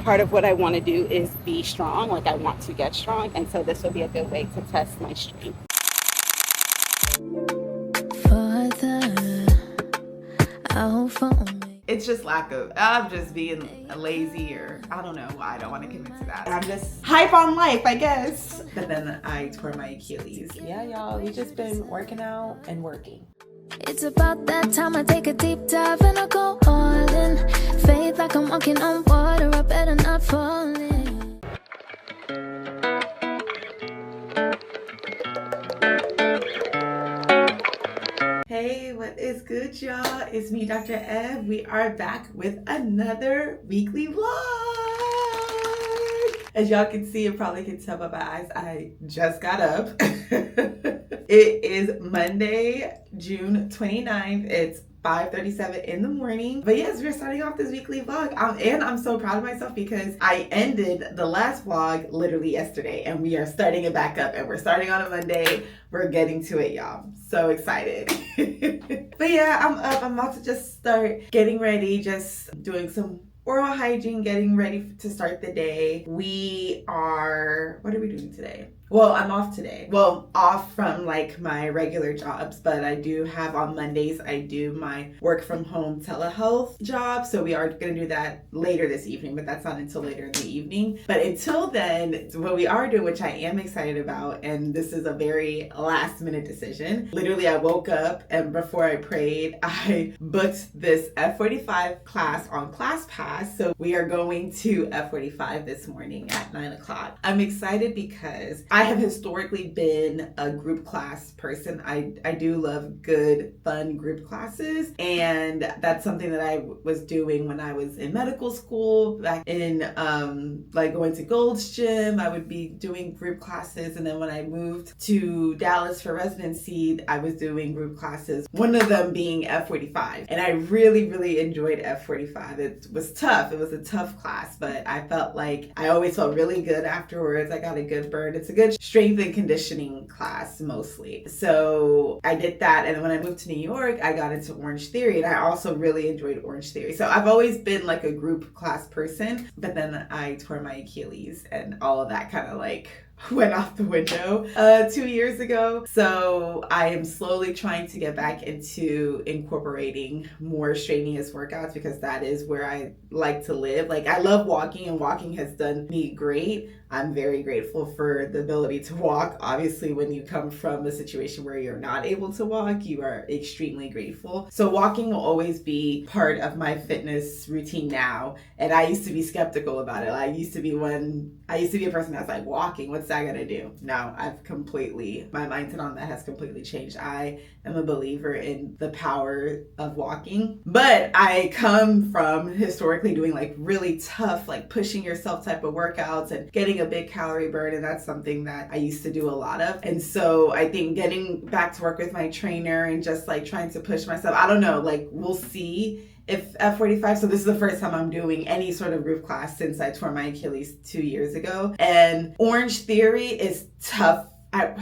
Part of what I want to do is be strong, like I want to get strong, and so this will be a good way to test my strength. It's just I'm just being lazy, or I don't know why I don't want to commit to that. I'm just hype on life, I guess. But then I tore my Achilles. Yeah, y'all, we just been working out and working. It's about that time I take a deep dive and I go all in. Faith like I'm walking on water, I better not fall in. Hey, what is good, y'all? It's me, Dr. Ev. We are back with another weekly vlog. As y'all can see, and probably can tell by my eyes, I just got up. It is Monday, June 29th. It's 5:37 in the morning. But yes, we're starting off this weekly vlog. And I'm so proud of myself because I ended the last vlog literally yesterday and we are starting it back up, and we're starting on a Monday. We're getting to it, y'all. So excited. But yeah, I'm up. I'm about to just start getting ready, just doing some oral hygiene, getting ready to start the day. What are we doing today? Well, I'm off today. Well, off from like my regular jobs, but I do have on Mondays, I do my work from home telehealth job. So we are going to do that later this evening, but that's not until later in the evening. But until then, what we are doing, which I am excited about, and this is a very last minute decision. Literally, I woke up and before I prayed, I booked this F45 class on ClassPass. So we are going to F45 this morning at 9 o'clock. I'm excited because I have historically been a group class person. I do love good, fun group classes. And that's something that I was doing when I was in medical school, back in like going to Gold's Gym. I would be doing group classes. And then when I moved to Dallas for residency, I was doing group classes, one of them being F45. And I really, really enjoyed F45. It was tough. It was a tough class, but I felt like I always felt really good afterwards. I got a good burn. It's a good strength and conditioning class mostly. So I did that. And when I moved to New York, I got into Orange Theory, and I also really enjoyed Orange Theory. So I've always been like a group class person, but then I tore my Achilles and all of that kind of like went out the window 2 years ago. So I am slowly trying to get back into incorporating more strenuous workouts because that is where I like to live. Like I love walking, and walking has done me great. I'm very grateful for the ability to walk. Obviously, when you come from a situation where you're not able to walk, you are extremely grateful. So walking will always be part of my fitness routine now. And I used to be skeptical about it. I used to be a person that's like, walking, what's that gonna do? No, my mindset on that has completely changed. I am a believer in the power of walking. But I come from historically doing like really tough, like pushing yourself type of workouts and getting a big calorie burn, and that's something that I used to do a lot of. And so I think getting back to work with my trainer and just like trying to push myself, I don't know, like we'll see if F45, so this is the first time I'm doing any sort of group class since I tore my Achilles 2 years ago. And Orange Theory is tough. I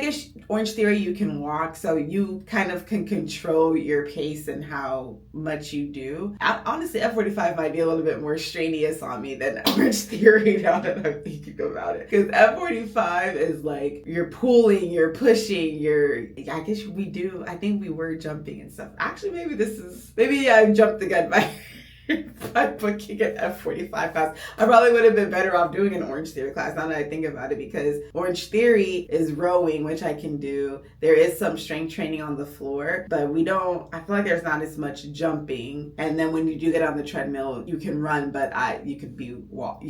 guess Orange Theory, you can walk, so you kind of can control your pace and how much you do. Honestly, F45 might be a little bit more strenuous on me than Orange Theory now that I'm thinking about it. Because F45 is like, you're pulling, you're pushing, I think we were jumping and stuff. Actually, maybe I jumped the gun by booking an F45 class. I probably would have been better off doing an Orange Theory class now that I think about it, because Orange Theory is rowing, which I can do. There is some strength training on the floor, but I feel like there's not as much jumping. And then when you do get on the treadmill, you can run, but you could walk,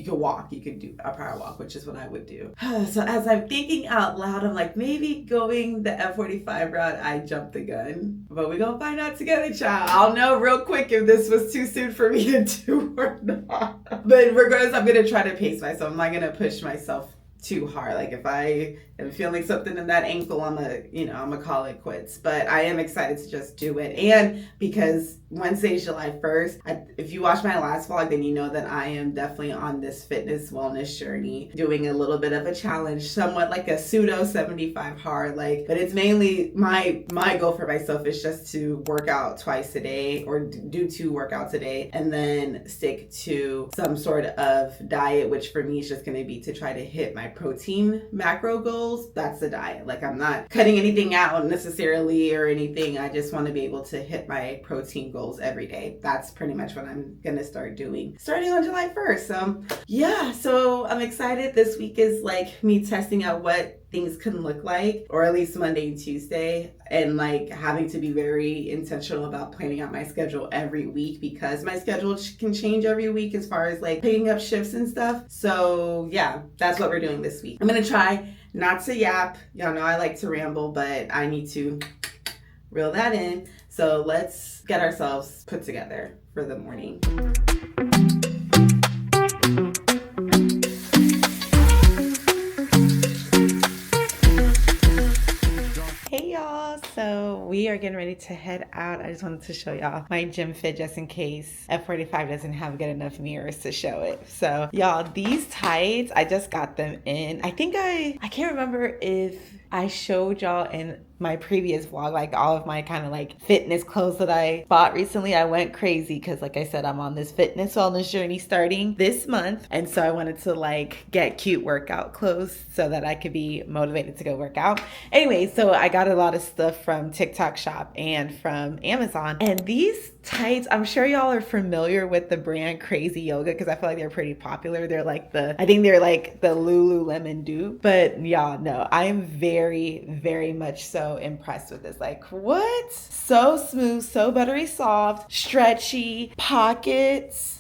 you could do a power walk, which is what I would do. So as I'm thinking out loud, I'm like, maybe going the F45 route, I jumped the gun. But we're gonna find out together, child. I'll know real quick if this was too soon for me to do or not. But regardless, I'm gonna try to pace myself. I'm not gonna push myself too hard. Like if I am feeling something in that ankle, I'm gonna call it quits. But I am excited to just do it. And because Wednesday's July 1st. If you watch my last vlog, then you know that I am definitely on this fitness wellness journey, doing a little bit of a challenge, somewhat like a pseudo 75 hard, like, but it's mainly my goal for myself is just to work out twice a day, or do 2 workouts a day, and then stick to some sort of diet, which for me is just going to be to try to hit my protein macro goals. That's the diet. Like, I'm not cutting anything out necessarily or anything. I just want to be able to hit my protein goals every day. That's pretty much what I'm gonna start doing starting on July 1st. So yeah, so I'm excited. This week is like me testing out what things can look like, or at least Monday and Tuesday, and like having to be very intentional about planning out my schedule every week, because my schedule can change every week as far as like picking up shifts and stuff. So yeah, that's what we're doing this week. I'm gonna try not to yap. Y'all know I like to ramble, but I need to reel that in. So let's get ourselves put together for the morning. Hey y'all, so we are getting ready to head out. I just wanted to show y'all my gym fit just in case F45 doesn't have good enough mirrors to show it. So y'all, these tights, I just got them in. I think I can't remember if I showed y'all in my previous vlog, like all of my kind of like fitness clothes that I bought recently. I went crazy because, like I said, I'm on this fitness wellness journey starting this month. And so I wanted to like get cute workout clothes so that I could be motivated to go work out. Anyway, so I got a lot of stuff from TikTok Shop and from Amazon. And these tights, I'm sure y'all are familiar with the brand Crazy Yoga, because I feel like they're pretty popular. They're like I think they're like the Lululemon dupe. But y'all know, I am very, very much so impressed with this. Like, what? So smooth, so buttery soft, stretchy, pockets.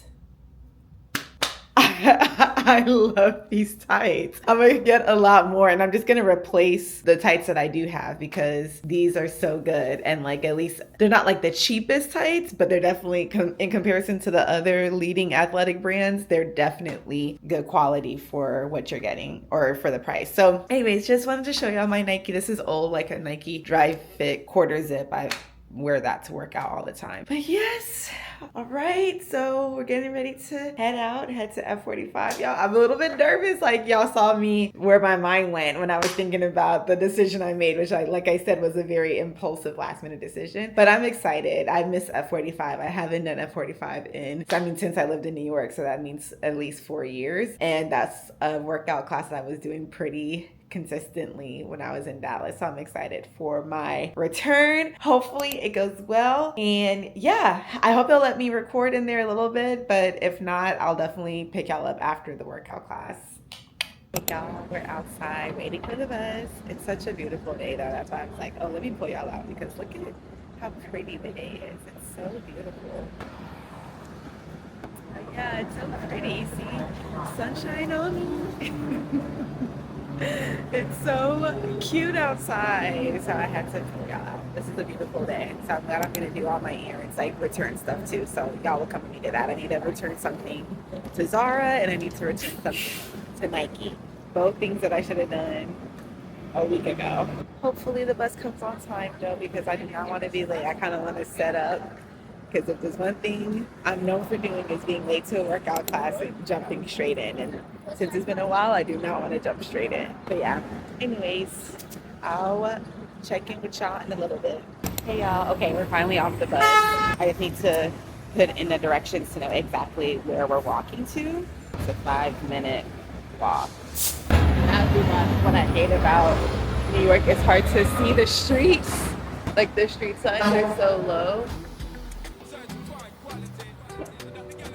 I love these tights. I'm gonna get a lot more, and I'm just gonna replace the tights that I do have because these are so good. And like, at least they're not like the cheapest tights, but they're definitely in comparison to the other leading athletic brands, they're definitely good quality for what you're getting, or for the price. So anyways, just wanted to show y'all my Nike. This is old, like a Nike Dry Fit quarter zip. I wear that to work out all the time. But yes, all right, so we're getting ready to head to F45. Y'all, I'm a little bit nervous. Like, y'all saw me where my mind went when I was thinking about the decision I made, which like I said, was a very impulsive last minute decision. But I'm excited. I miss F45. I haven't done F45 since I lived in New York. So that means at least 4 years. And that's a workout class that I was doing pretty consistently when I was in Dallas. So I'm excited for my return. Hopefully it goes well. And yeah, I hope they'll let me record in there a little bit, but if not, I'll definitely pick y'all up after the workout class. Y'all, we're outside waiting for the bus. It's such a beautiful day though. That's why I was like, oh, let me pull y'all out, because look at how pretty the day is. It's so beautiful. Yeah, it's so pretty. See, sunshine on me. It's so cute outside, so I had to pull y'all out. This is a beautiful day, so I'm glad I'm gonna do all my errands, like return stuff too. So y'all will come with me to that. I need to return something to Zara, and I need to return something to Nike. Both things that I should have done a week ago. Hopefully the bus comes on time though, because I do not want to be late. I kind of want to set up, because if there's one thing I'm known for doing is being late to a workout class and jumping straight in. And since it's been a while, I do not want to jump straight in. But yeah, anyways, I'll check in with y'all in a little bit. Hey y'all, okay, we're finally off the bus. I just need to put in the directions to know exactly where we're walking to. It's a 5-minute walk. That's what I hate about New York. It's hard to see the streets. Like, the street signs are so low.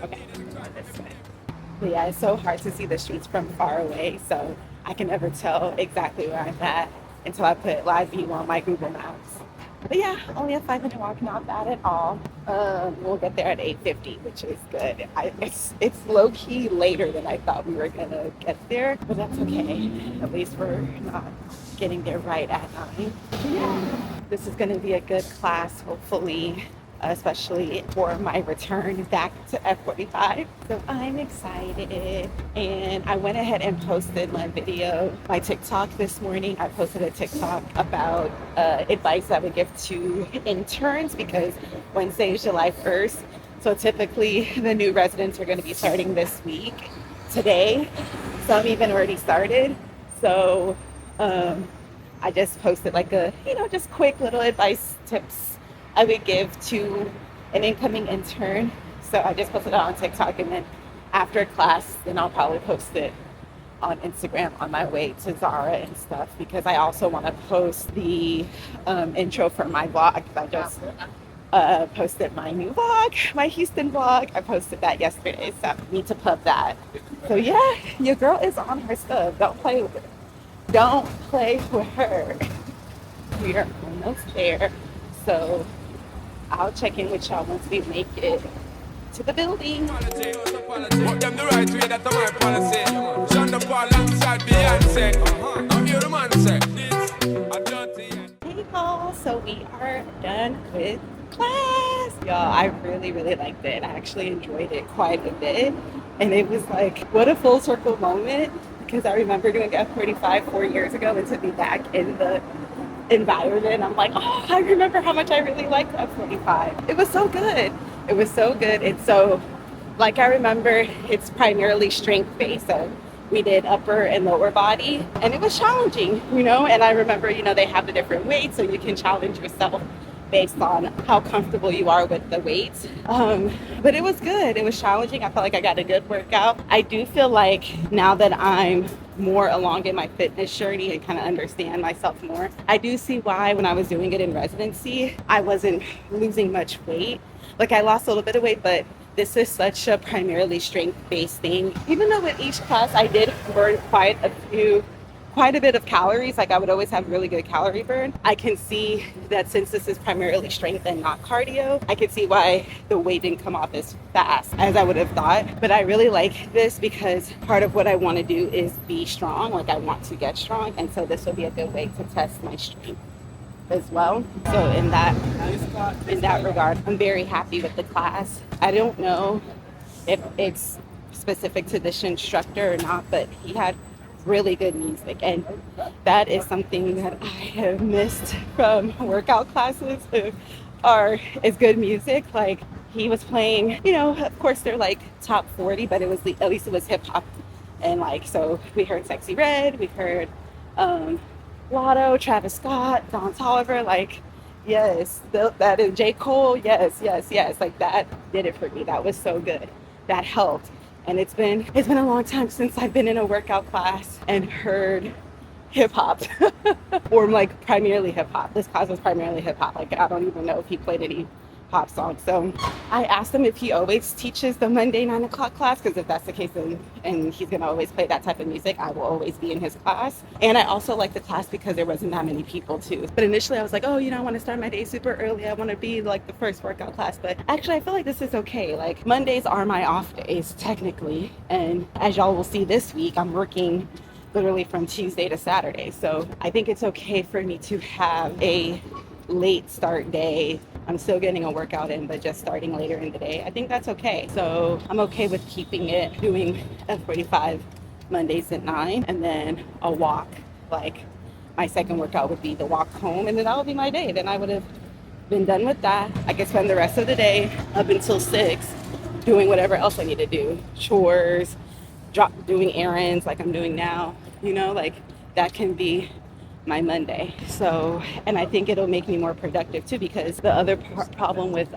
Okay, this way. But yeah, it's so hard to see the streets from far away, so I can never tell exactly where I'm at until I put live view on my Google Maps. But yeah, only a 5-minute walk, not bad at all. We'll get there at 8:50, which is good. It's low-key later than I thought we were gonna get there, but that's okay. At least we're not getting there right at 9. Yeah, this is gonna be a good class, hopefully. especially for my return back to F45. So I'm excited. And I went ahead and posted my video, my TikTok this morning. I posted a TikTok about advice I would give to interns because Wednesday is July 1st. So typically the new residents are going to be starting this week, today. Some even already started. So I just posted like a, just quick little advice tips I would give to an incoming intern. So I just posted it on TikTok, and then after class, then I'll probably post it on Instagram on my way to Zara and stuff, because I also want to post the intro for my vlog. I just posted my new vlog, my Houston vlog. I posted that yesterday, so I need to pub that. So yeah, your girl is on her stuff. Don't play with it. Don't play with her. We are almost there. So I'll check in with y'all once we make it to the building. Put them the right way, that's my policy. Sean the Paul alongside Beyonce. I'm here, the man say this. I don't see. Hey y'all, so we are done with class. Y'all, I really liked it. I actually enjoyed it quite a bit. And it was like, what a full circle moment, because I remember doing F45 4 years ago, and to be back in the environment, I'm like, oh, I remember how much I really liked F45. It was so good. It was so good. It's so, like, I remember it's primarily strength based. So we did upper and lower body, and it was challenging, and I remember, they have the different weights, so you can challenge yourself based on how comfortable you are with the weights. But it was good. It was challenging. I felt like I got a good workout. I do feel like now that I'm more along in my fitness journey and kind of understand myself more, I do see why when I was doing it in residency, I wasn't losing much weight. Like, I lost a little bit of weight, but this is such a primarily strength-based thing. Even though with each class I did burn quite a bit of calories, like I would always have really good calorie burn, I can see that since this is primarily strength and not cardio, I can see why the weight didn't come off as fast as I would have thought. But I really like this because part of what I want to do is be strong. Like, I want to get strong, and so this will be a good way to test my strength as well. So in that regard, I'm very happy with the class. I don't know if it's specific to this instructor or not, but he had really good music, and that is something that I have missed from workout classes is good music. Like, he was playing, of course they're like top 40, but at least it was hip hop, and like, so we heard Sexy Red, we heard Lotto, Travis Scott, Don Toliver, like, yes, that is J. Cole, yes, like, that did it for me. That was so good. That helped. And it's been a long time since I've been in a workout class and heard hip hop or like primarily hip hop. This class was primarily hip hop. Like, I don't even know if he played any pop songs. So I asked him if he always teaches the Monday 9 o'clock class, because if that's the case, and he's gonna always play that type of music, I will always be in his class. And I also like the class because there wasn't that many people too. But initially I was like, oh, I want to start my day super early. I want to be like the first workout class. But actually I feel like this is okay. Like, Mondays are my off days technically. And as y'all will see this week, I'm working literally from Tuesday to Saturday. So I think it's okay for me to have a late start day. I'm still getting a workout in, but just starting later in the day. I think that's okay. So I'm okay with keeping it, doing F45 Mondays at 9, and then a walk. Like, my second workout would be the walk home, and then that would be my day. Then I would have been done with that. I could spend the rest of the day up until 6 doing whatever else I need to do. Chores, doing errands like I'm doing now. Like, that can be my Monday. So, and I think it'll make me more productive too, because the other problem with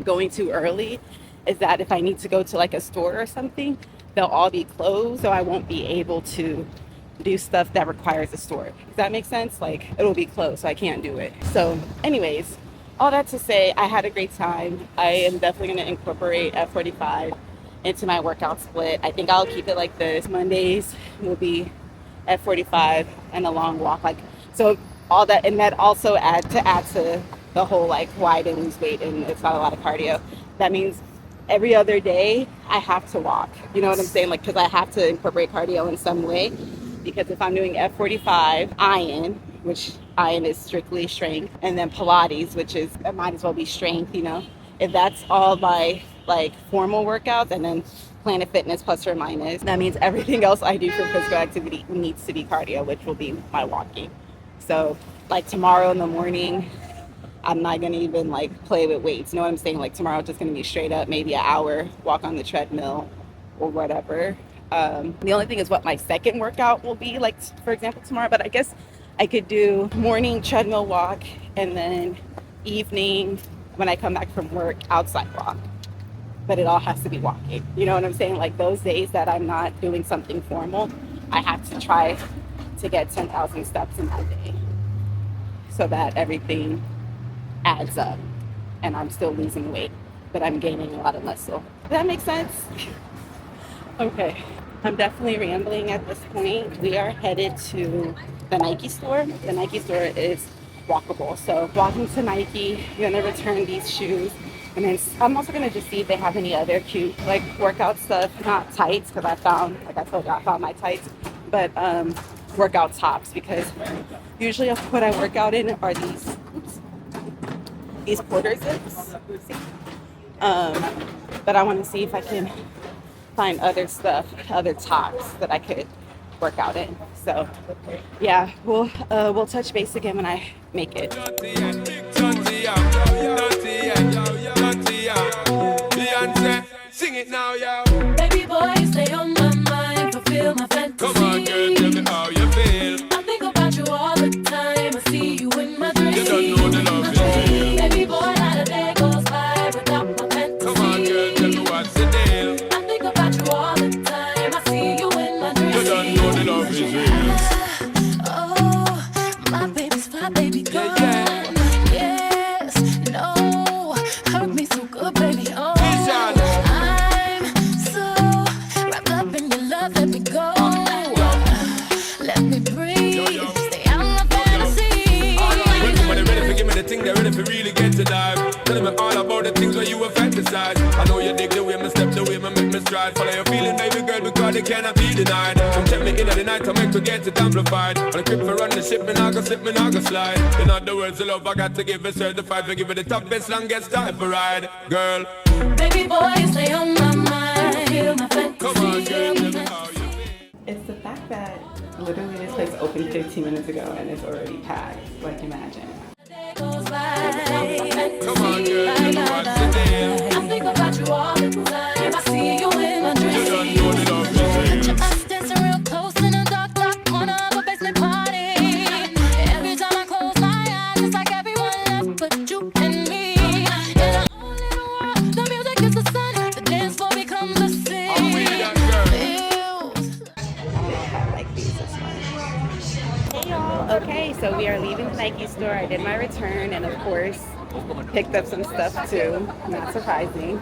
going too early is that if I need to go to like a store or something, they'll all be closed, so I won't be able to do stuff that requires a store. Does that make sense? Like, it'll be closed, so I can't do it. So anyways, all that to say, I had a great time. I am definitely going to incorporate F45 into my workout split. I think I'll keep it like this. Mondays will be F45 and a long walk. Like, so all that, and that also add to the whole like why I didn't lose weight and it's not a lot of cardio. That means every other day I have to walk. You know what I'm saying? Like, because I have to incorporate cardio in some way. Because if I'm doing F45, iron, which iron is strictly strength, and then Pilates, which is, it might as well be strength, if that's all my like formal workouts and then Planet Fitness plus or minus, that means everything else I do for physical activity needs to be cardio, which will be my walking. So like tomorrow in the morning, I'm not gonna even like play with weights. You know what I'm saying? Like tomorrow it's just gonna be straight up, maybe an hour walk on the treadmill or whatever. The only thing is what my second workout will be, like for example tomorrow, but I guess I could do morning treadmill walk and then evening when I come back from work outside walk. But it all has to be walking. You know what I'm saying? Like those days that I'm not doing something formal, I have to try to get 10,000 steps in that day so that everything adds up and I'm still losing weight, but I'm gaining a lot of muscle. Does that make sense? Okay, I'm definitely rambling at this point. We are headed to the Nike store. The Nike store is walkable. So walking to Nike, you're gonna return these shoes. And then I'm also gonna just see if they have any other cute like workout stuff, not tights, because I found, like I told you, I found my tights, but workout tops, because usually what I work out in are these quarter zips. But I want to see if I can find other stuff, other tops that I could work out in. So yeah, we'll touch base again when I make it. Sing it now, yo. Baby boy, stay on my mind, fulfill my fantasy. Come on, girl, tell me how you feel. I think about you all the time. I see you in my dreams. You don't know the love is real. Baby boy, not a day goes by without my fantasy. Come on, girl, tell me what's the deal. I think about you all the time. I see you in my dreams. You don't know the love is real. Oh, my baby's fly, baby, gone. Yes, no, hurt me so good, baby. Oh, I'm so wrapped up in your love. Let me go. Let me breathe. Stay out of my fantasy. When somebody ready for give me the thing, they're ready for really get to dive. Tell me all about the things where you were fantasize. I know you dig the way me step, the way me make me stride. Follow your feeling, baby girl, because they cannot be denied. Come check me in at the night, I make forget it amplified. On the trip for run the ship, me not go slip, me not go slide. In other words, the love I got to give it certified. For give it the toughest, longest time for ride, girl. Baby boy, stay on my mind. Feel my fantasy. Come on, girl, tell me how you feel. It's the fact that literally this place opened 15 minutes ago and it's already packed. Like imagine. Goes by. Come on, girl, tell me what's the deal. I think about you all the time. I see you in my You don't dreams. know the love is real. Picture us dancing real close in a dark, dark corner of a basement party. Every time I close my eyes, it's like everyone left but you and me. In our own little world, the music is the sun, the dance floor becomes the sea. I'm with that girl. Feels I don't know if I like these this much. Hey y'all. Okay, so we are leaving the Nike store. I did my return and of course picked up some stuff too. Not surprising.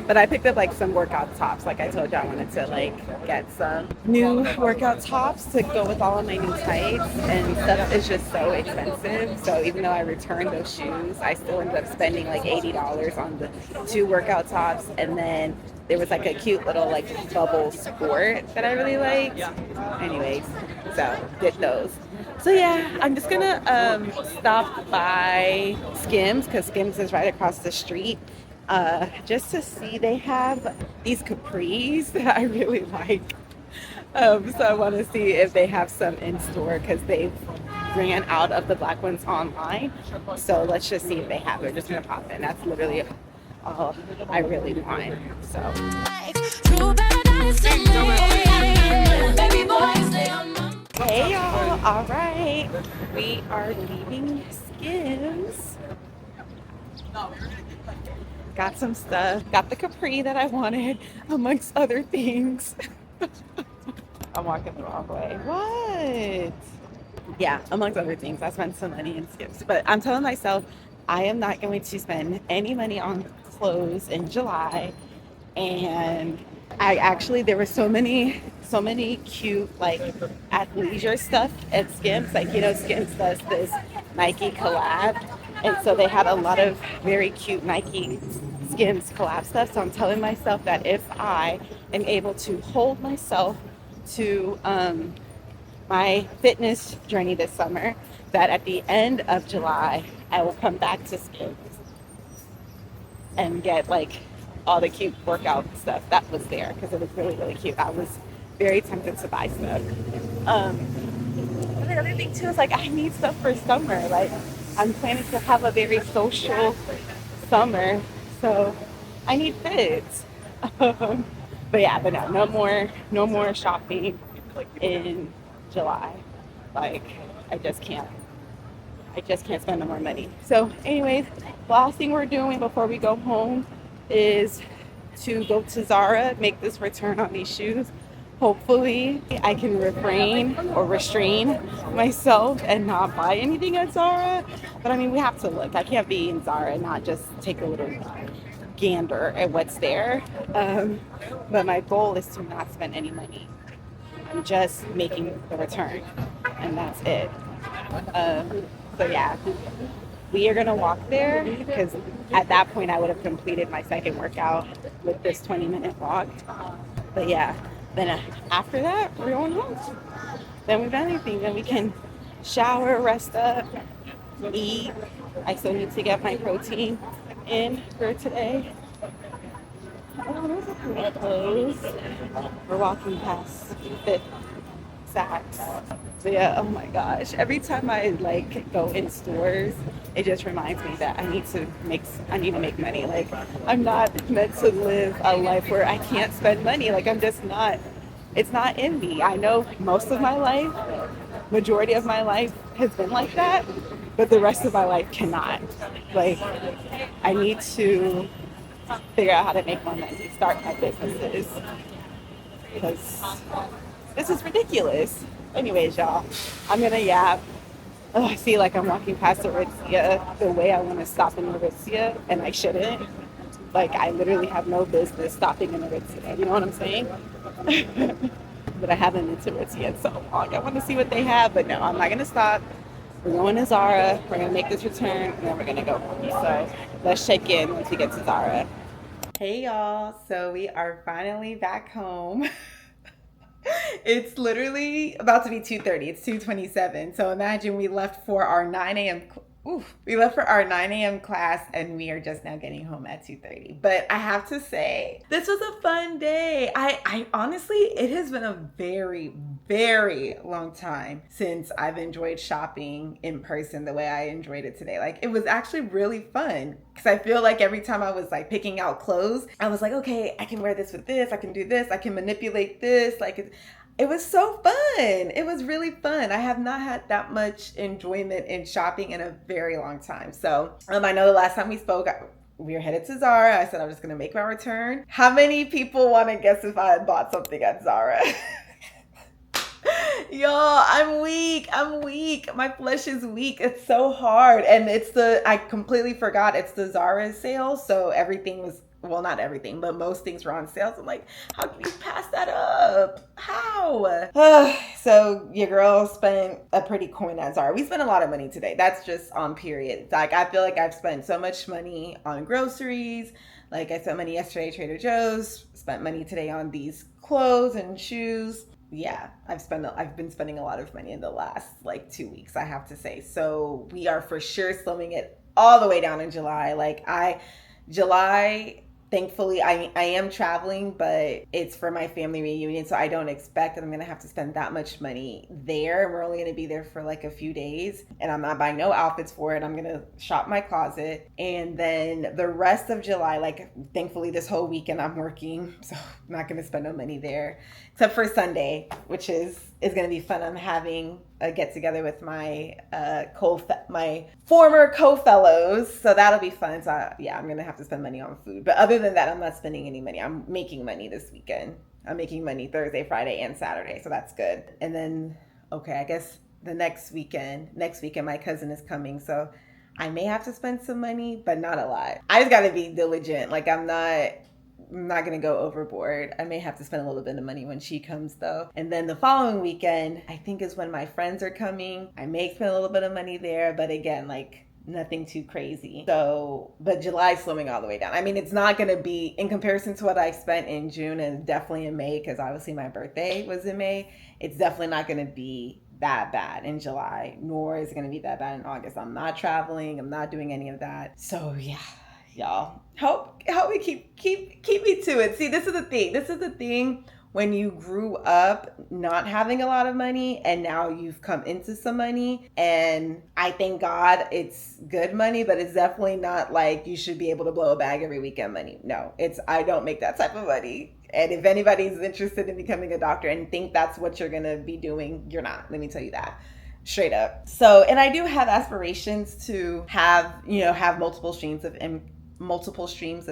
But I picked up like some workout tops. Like I told you, I wanted to like get some new workout tops to go with all of my new tights, and stuff is just so expensive. So even though I returned those shoes, I still ended up spending like $80 on the two workout tops, and then there was like a cute little like bubble sport that I really liked. Anyways, so did those. So yeah, I'm just gonna stop by Skims, because Skims is right across the street, just to see. They have these capris that I really like. So I want to see if they have some in store, because they ran out of the black ones online. So let's just see if they have it. We're just gonna pop in. That's literally all I really want. So. true paradise to me. Baby boy, stay on my mind. Hey y'all, all right, we are leaving Skims. Got some stuff, got the capri that I wanted, amongst other things. I'm walking the wrong way. What? Yeah, amongst other things, I spent some money in Skims, but I'm telling myself I am not going to spend any money on clothes in July. And there were so many cute like athleisure stuff at Skims. Like, you know, Skims does this Nike collab, and so they had a lot of very cute Nike Skims collab stuff. So I'm telling myself that if I am able to hold myself to my fitness journey this summer, that at the end of July I will come back to Skims. and get like all the cute workout stuff that was there because it was really, really cute. I was very tempted to buy stuff. And the other thing too is like I need stuff for summer. Like I'm planning to have a very social summer, so I need fits. But yeah, but no, no more shopping in July. Like I just can't. I just can't spend no more money. So, anyways, last thing we're doing before we go home is to go to Zara, make this return on these shoes. Hopefully, I can refrain or restrain myself and not buy anything at Zara. But I mean, we have to look. I can't be in Zara and not just take a little gander at what's there. But my goal is to not spend any money. I'm just making the return, and that's it. So yeah, we are gonna walk there because at that point I would have completed my second workout with this 20-minute walk. But yeah, then after that we're going home. Then we've done anything. Then we can shower, rest up, eat. I still need to get my protein in for today. Oh, those are pretty close. We're walking past Fifth Saks. So yeah, oh my gosh. Every time I like go in stores, it just reminds me that I need to make money. Like I'm not meant to live a life where I can't spend money. Like I'm just not, it's not in me. I know most of my life, majority of my life has been like that, but the rest of my life cannot. Like I need to figure out how to make more money, start my businesses, because this is ridiculous. Anyways, y'all, I'm gonna yap. Oh, I see like I'm walking past Aritzia the way I want to stop in Aritzia, and I shouldn't. Like I literally have no business stopping in Aritzia. You know what I'm saying? But I haven't been to Aritzia in so long. I want to see what they have, but no, I'm not gonna stop. We're going to Zara. We're gonna make this return, and then we're gonna go home. So let's check in once we get to Zara. Hey y'all, so we are finally back home. It's literally about to be 2:30. It's 2:27. So imagine we left for our 9 a.m. We left for our 9 a.m. class and we are just now getting home at 2:30. But I have to say, this was a fun day. I honestly, it has been a very, very long time since I've enjoyed shopping in person the way I enjoyed it today. Like it was actually really fun because I feel like every time I was like picking out clothes, I was like, okay, I can wear this with this. I can do this. I can manipulate this. Like it was so fun. It was really fun. I have not had that much enjoyment in shopping in a very long time. So I know the last time we spoke, we were headed to Zara. I said I was just going to make my return. How many people want to guess if I had bought something at Zara? Y'all, I'm weak. My flesh is weak. It's so hard. And I completely forgot it's the Zara sale. So everything was, well, not everything, but most things were on sale. So I'm like, how can you pass that up? How? So your girl spent a pretty coin at Zara. We spent a lot of money today. That's just on period. Like, I feel like I've spent so much money on groceries. Like I spent money yesterday at Trader Joe's, spent money today on these clothes and shoes. Yeah, I've been spending a lot of money in the last like 2 weeks, I have to say. So we are for sure slimming it all the way down in July. July, thankfully, I am traveling, but it's for my family reunion, so I don't expect that I'm going to have to spend that much money there. We're only going to be there for like a few days, and I'm not buying no outfits for it. I'm going to shop my closet, and then the rest of July, like thankfully this whole weekend I'm working, so I'm not going to spend no money there, except for Sunday, which is going to be fun. I'm having a get together with my my former co-fellows, so that'll be fun. So yeah, I'm gonna have to spend money on food, but other than that, I'm not spending any money. I'm making money this weekend. I'm making money Thursday, Friday, and Saturday, so that's good. And then I guess the next weekend my cousin is coming, so I may have to spend some money, but not a lot. I just gotta be diligent. Like I'm not going to go overboard. I may have to spend a little bit of money when she comes though. And then the following weekend, I think is when my friends are coming. I may spend a little bit of money there, but again, like nothing too crazy. So, but July's slimming all the way down. I mean, it's not going to be in comparison to what I spent in June and definitely in May, because obviously my birthday was in May. It's definitely not going to be that bad in July, nor is it going to be that bad in August. I'm not traveling. I'm not doing any of that. So y'all. Help me keep me to it. See, this is the thing when you grew up not having a lot of money and now you've come into some money, and I thank God it's good money, but it's definitely not like you should be able to blow a bag every weekend money. No, I don't make that type of money. And if anybody's interested in becoming a doctor and think that's what you're gonna be doing, you're not. Let me tell you that. Straight up. So, and I do have aspirations to have multiple streams of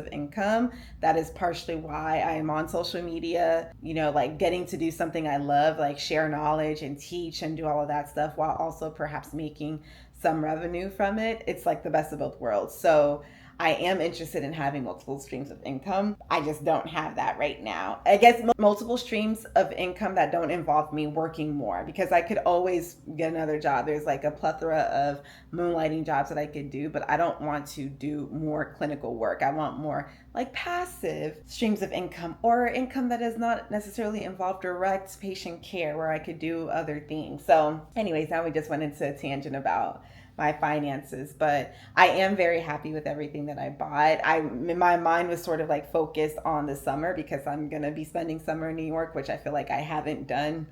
income. That is partially why I am on social media, like getting to do something I love, like share knowledge and teach and do all of that stuff while also perhaps making some revenue from it. It's like the best of both worlds. So I am interested in having multiple streams of income. I just don't have that right now. I guess multiple streams of income that don't involve me working more, because I could always get another job. There's like a plethora of moonlighting jobs that I could do, but I don't want to do more clinical work. I want more like passive streams of income, or income that does not necessarily involve direct patient care where I could do other things. So anyways, now we just went into a tangent about my finances, but I am very happy with everything that I bought. My mind was sort of like focused on the summer because I'm gonna be spending summer in New York, which I feel like I haven't done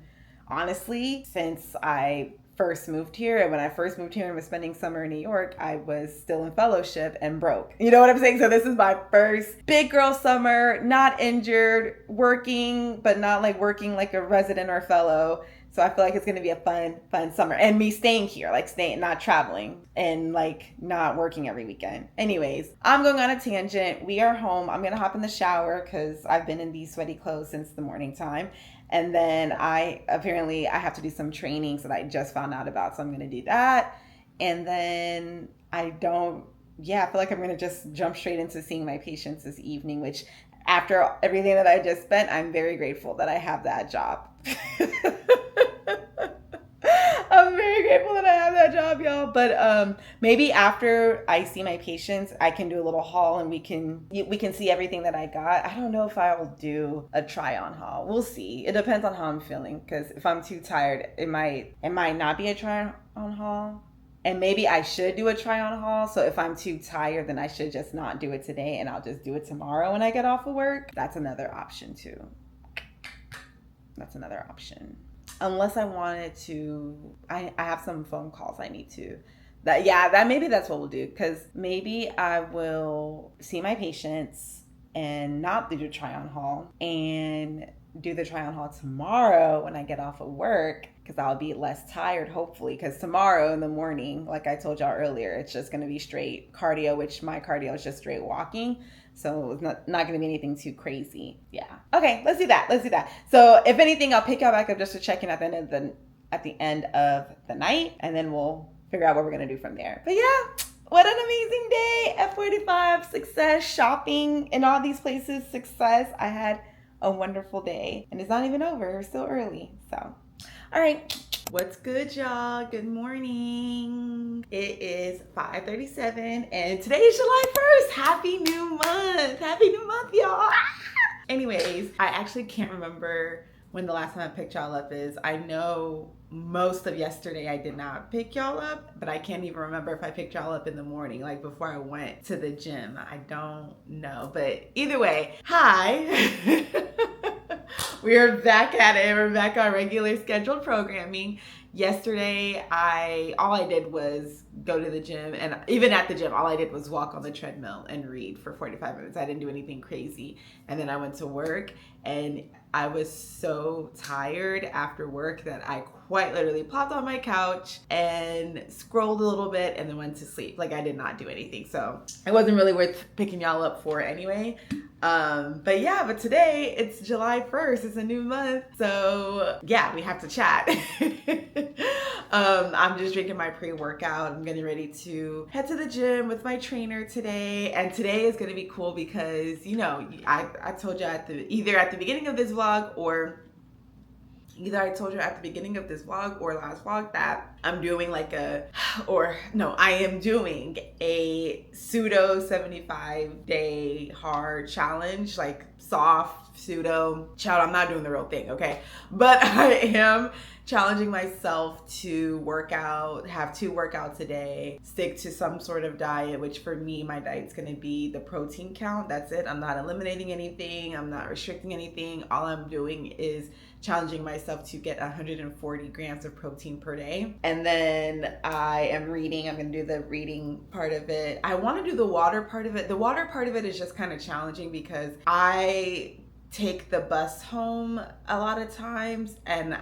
honestly since I first moved here. And when I first moved here and was spending summer in New York, I was still in fellowship and broke. You know what I'm saying? So this is my first big girl summer, not injured, working, but not like working like a resident or fellow. So I feel like it's going to be a fun summer. And me staying here, like not traveling and like not working every weekend. Anyways, I'm going on a tangent. We are home. I'm going to hop in the shower because I've been in these sweaty clothes since the morning time. And then I have to do some trainings that I just found out about. So I'm going to do that. And then I feel like I'm going to just jump straight into seeing my patients this evening, which after everything that I just spent, I'm very grateful that I have that job. I'm very grateful that I have that job, y'all. But maybe after I see my patients, I can do a little haul and we can see everything that I got. I don't know if I will do a try-on haul. We'll see. It depends on how I'm feeling, because if I'm too tired, it might not be a try-on haul. And maybe I should do a try-on haul. So if I'm too tired, then I should just not do it today and I'll just do it tomorrow when I get off of work. That's another option too. That's another option. Unless I wanted to, I have some phone calls I need to. Maybe that's what we'll do. Because maybe I will see my patients and not do the try-on haul, and do the try-on haul tomorrow when I get off of work, because I'll be less tired, hopefully. Because tomorrow in the morning, like I told y'all earlier, it's just going to be straight cardio, which my cardio is just straight walking. So it's not going to be anything too crazy. Yeah. Okay, let's do that. So if anything, I'll pick y'all back up just to check in at the end of the night, and then we'll figure out what we're going to do from there. But yeah, what an amazing day. F45, success, shopping in all these places, success. I had a wonderful day, and it's not even over. It's still early. So, all right. What's good, y'all? Good morning. It is 5:37 and today is July 1st. Happy new month, y'all. Anyways, I actually can't remember when the last time I picked y'all up is. I know most of yesterday I did not pick y'all up, but I can't even remember if I picked y'all up in the morning, like before I went to the gym. I don't know, but either way, hi. We are back at it. We're back on regular scheduled programming. Yesterday, all I did was go to the gym, and even at the gym, all I did was walk on the treadmill and read for 45 minutes. I didn't do anything crazy. And then I went to work, and I was so tired after work that I quite literally plopped on my couch and scrolled a little bit and then went to sleep. Like, I did not do anything. So it wasn't really worth picking y'all up for anyway. But today it's July 1st. It's a new month. So yeah, we have to chat. I'm just drinking my pre-workout. I'm getting ready to head to the gym with my trainer today. And today is going to be cool because, I told you either at the beginning of this vlog or last vlog that I'm doing I am doing a pseudo 75-day hard challenge, like soft pseudo. Child, I'm not doing the real thing, okay? But I am challenging myself to work out, have 2 workouts a day, stick to some sort of diet, which for me, my diet's gonna be the protein count. That's it. I'm not eliminating anything. I'm not restricting anything. All I'm doing is challenging myself to get 140 grams of protein per day. And then I am reading. I'm going to do the reading part of it. I want to do the water part of it. The water part of it is just kind of challenging because I take the bus home a lot of times, and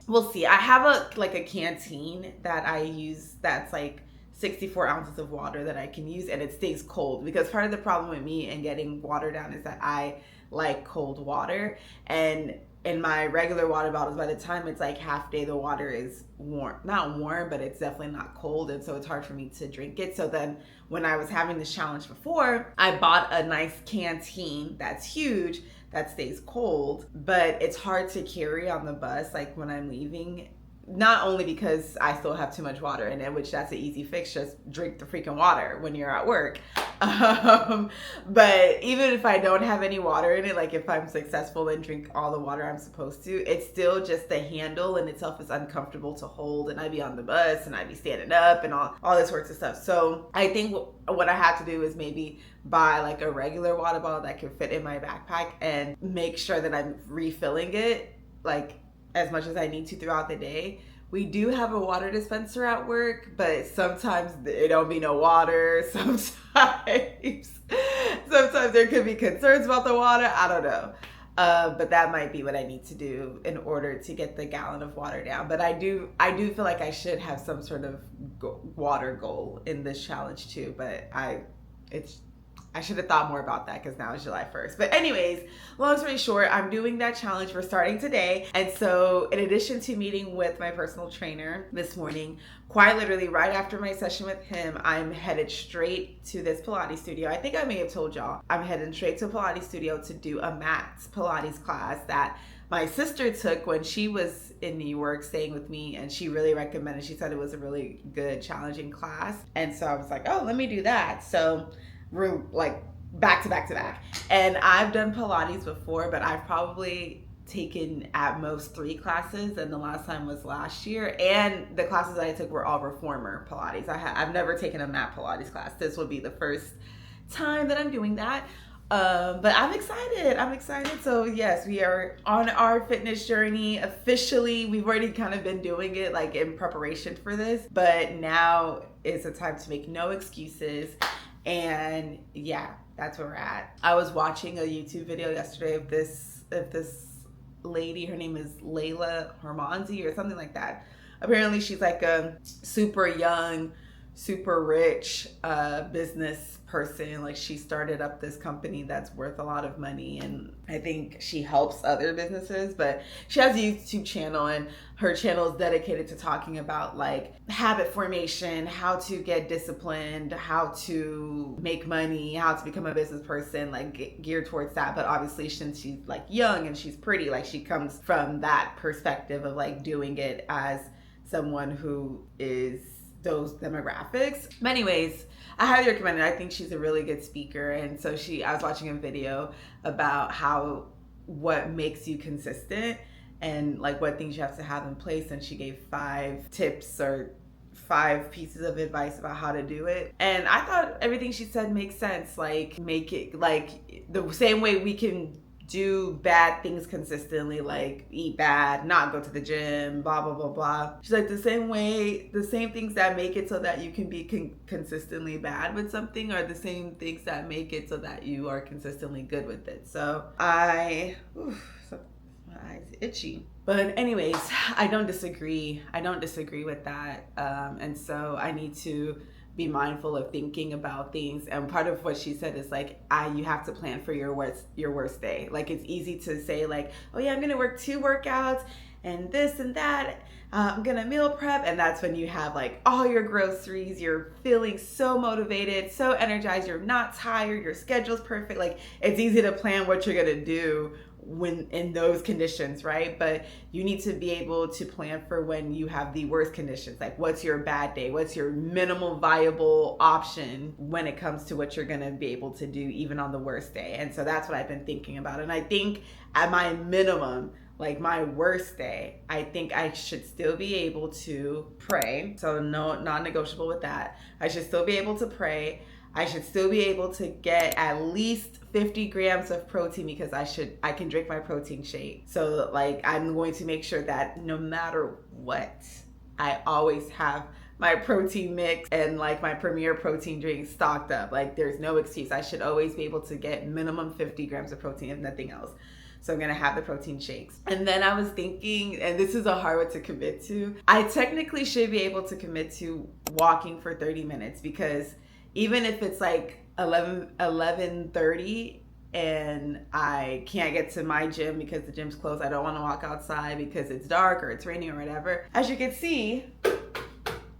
we'll see. I have a canteen that I use that's like 64 ounces of water that I can use, and it stays cold, because part of the problem with me and getting water down is that I like cold water, and in my regular water bottles, by the time it's like half day, the water is not warm, but it's definitely not cold, and so it's hard for me to drink it. So then when I was having this challenge before, I bought a nice canteen that's huge that stays cold, but it's hard to carry on the bus like when I'm leaving. Not only because I still have too much water in it, which that's an easy fix, just drink the freaking water when you're at work. But even if I don't have any water in it, like if I'm successful and drink all the water I'm supposed to, it's still just the handle in itself is uncomfortable to hold, and I'd be on the bus and I'd be standing up and all this sorts of stuff. So I think what I have to do is maybe buy like a regular water bottle that can fit in my backpack and make sure that I'm refilling it like as much as I need to throughout the day. We do have a water dispenser at work, but sometimes there don't be no water. Sometimes there could be concerns about the water. I don't know. But that might be what I need to do in order to get the gallon of water down. But I do feel like I should have some sort of water goal in this challenge too. But I should have thought more about that because now it's July 1st. But anyways, long story short, I'm doing that challenge. We're starting today. And so in addition to meeting with my personal trainer this morning, quite literally right after my session with him, I'm headed straight to this Pilates studio. I think I may have told y'all, I'm heading straight to a Pilates studio to do a mat Pilates class that my sister took when she was in New York staying with me, and she really recommended. She said it was a really good, challenging class. And so I was like, oh, let me do that. So we're like back to back to back. And I've done Pilates before, but I've probably taken at most 3 classes, and the last time was last year. And the classes that I took were all reformer Pilates. I've never taken a mat Pilates class. This will be the first time that I'm doing that. But I'm excited. So yes, we are on our fitness journey officially. We've already kind of been doing it like in preparation for this, but now is the time to make no excuses. And yeah, that's where we're at. I was watching a YouTube video yesterday of this lady. Her name is Layla Hormonzi or something like that. Apparently she's like a super young, super rich business person. Like she started up this company that's worth a lot of money, and I think she helps other businesses, but she has a YouTube channel, and her channel is dedicated to talking about like habit formation, how to get disciplined, how to make money, how to become a business person, like geared towards that. But obviously since she's like young and she's pretty, like she comes from that perspective of like doing it as someone who is those demographics. But anyways, I highly recommend it. I think she's a really good speaker. And so I was watching a video about what makes you consistent and like what things you have to have in place. And she gave 5 tips or 5 pieces of advice about how to do it. And I thought everything she said makes sense. Like make it like the same way we can do bad things consistently, like eat bad, not go to the gym, blah, blah, blah, blah. She's like the same things that make it so that you can be consistently bad with something are the same things that make it so that you are consistently good with it. So my eyes itchy. But anyways, I don't disagree with that. And so I need to be mindful of thinking about things. And part of what she said is like, you have to plan for your worst day. Like it's easy to say like, oh yeah, I'm gonna work 2 workouts and this and that. I'm gonna meal prep. And that's when you have like all your groceries, you're feeling so motivated, so energized, you're not tired, your schedule's perfect. Like it's easy to plan what you're gonna do when in those conditions, right? But you need to be able to plan for when you have the worst conditions. Like what's your bad day? What's your minimal viable option when it comes to what you're gonna be able to do even on the worst day? And so that's what I've been thinking about. And I think at my minimum, like my worst day, I think I should still be able to pray. So no, non-negotiable with that. I should still be able to pray. I should still be able to get at least 50 grams of protein because I can drink my protein shake. So like I'm going to make sure that no matter what, I always have my protein mix and like my premier protein drink stocked up. Like there's no excuse. I should always be able to get minimum 50 grams of protein if nothing else. So I'm gonna have the protein shakes. And then I was thinking, and this is a hard one to commit to, I technically should be able to commit to walking for 30 minutes because even if it's like 11:30 and I can't get to my gym because the gym's closed, I don't want to walk outside because it's dark or it's raining or whatever. As you can see,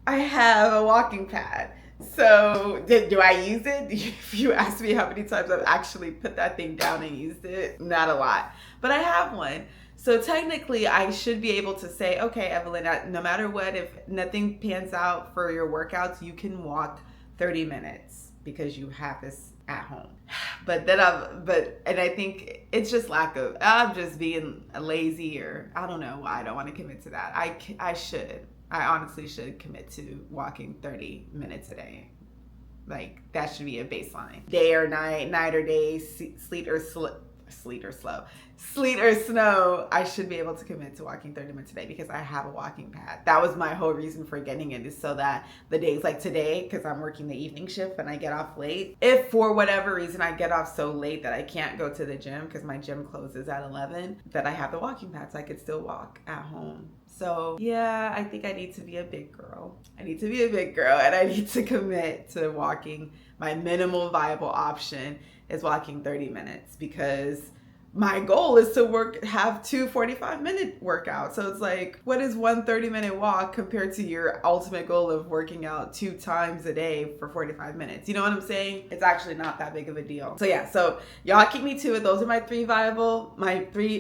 I have a walking pad. So do I use it? If you ask me how many times I've actually put that thing down and used it, not a lot, but I have one. So technically I should be able to say, okay, Evelyn, no matter what, if nothing pans out for your workouts, you can walk 30 minutes because you have this at home. But then and I think it's just I'm just being lazy, or I don't know why I don't want to commit to that. I honestly should commit to walking 30 minutes a day. Like that should be a baseline. Day or night or day, sleet or snow, I should be able to commit to walking 30 minutes a day because I have a walking pad. That was my whole reason for getting it, is so that the days like today, because I'm working the evening shift and I get off late, if for whatever reason I get off so late that I can't go to the gym because my gym closes at 11, that I have the walking pad so I could still walk at home. So yeah, I think I need to be a big girl. And I need to commit to walking. My minimal viable option is walking 30 minutes because my goal is to have 2 45-minute workouts. So it's like, what is one 30-minute walk compared to your ultimate goal of working out 2 times a day for 45 minutes? You know what I'm saying? It's actually not that big of a deal. So yeah, so y'all keep me to it. Those are my 3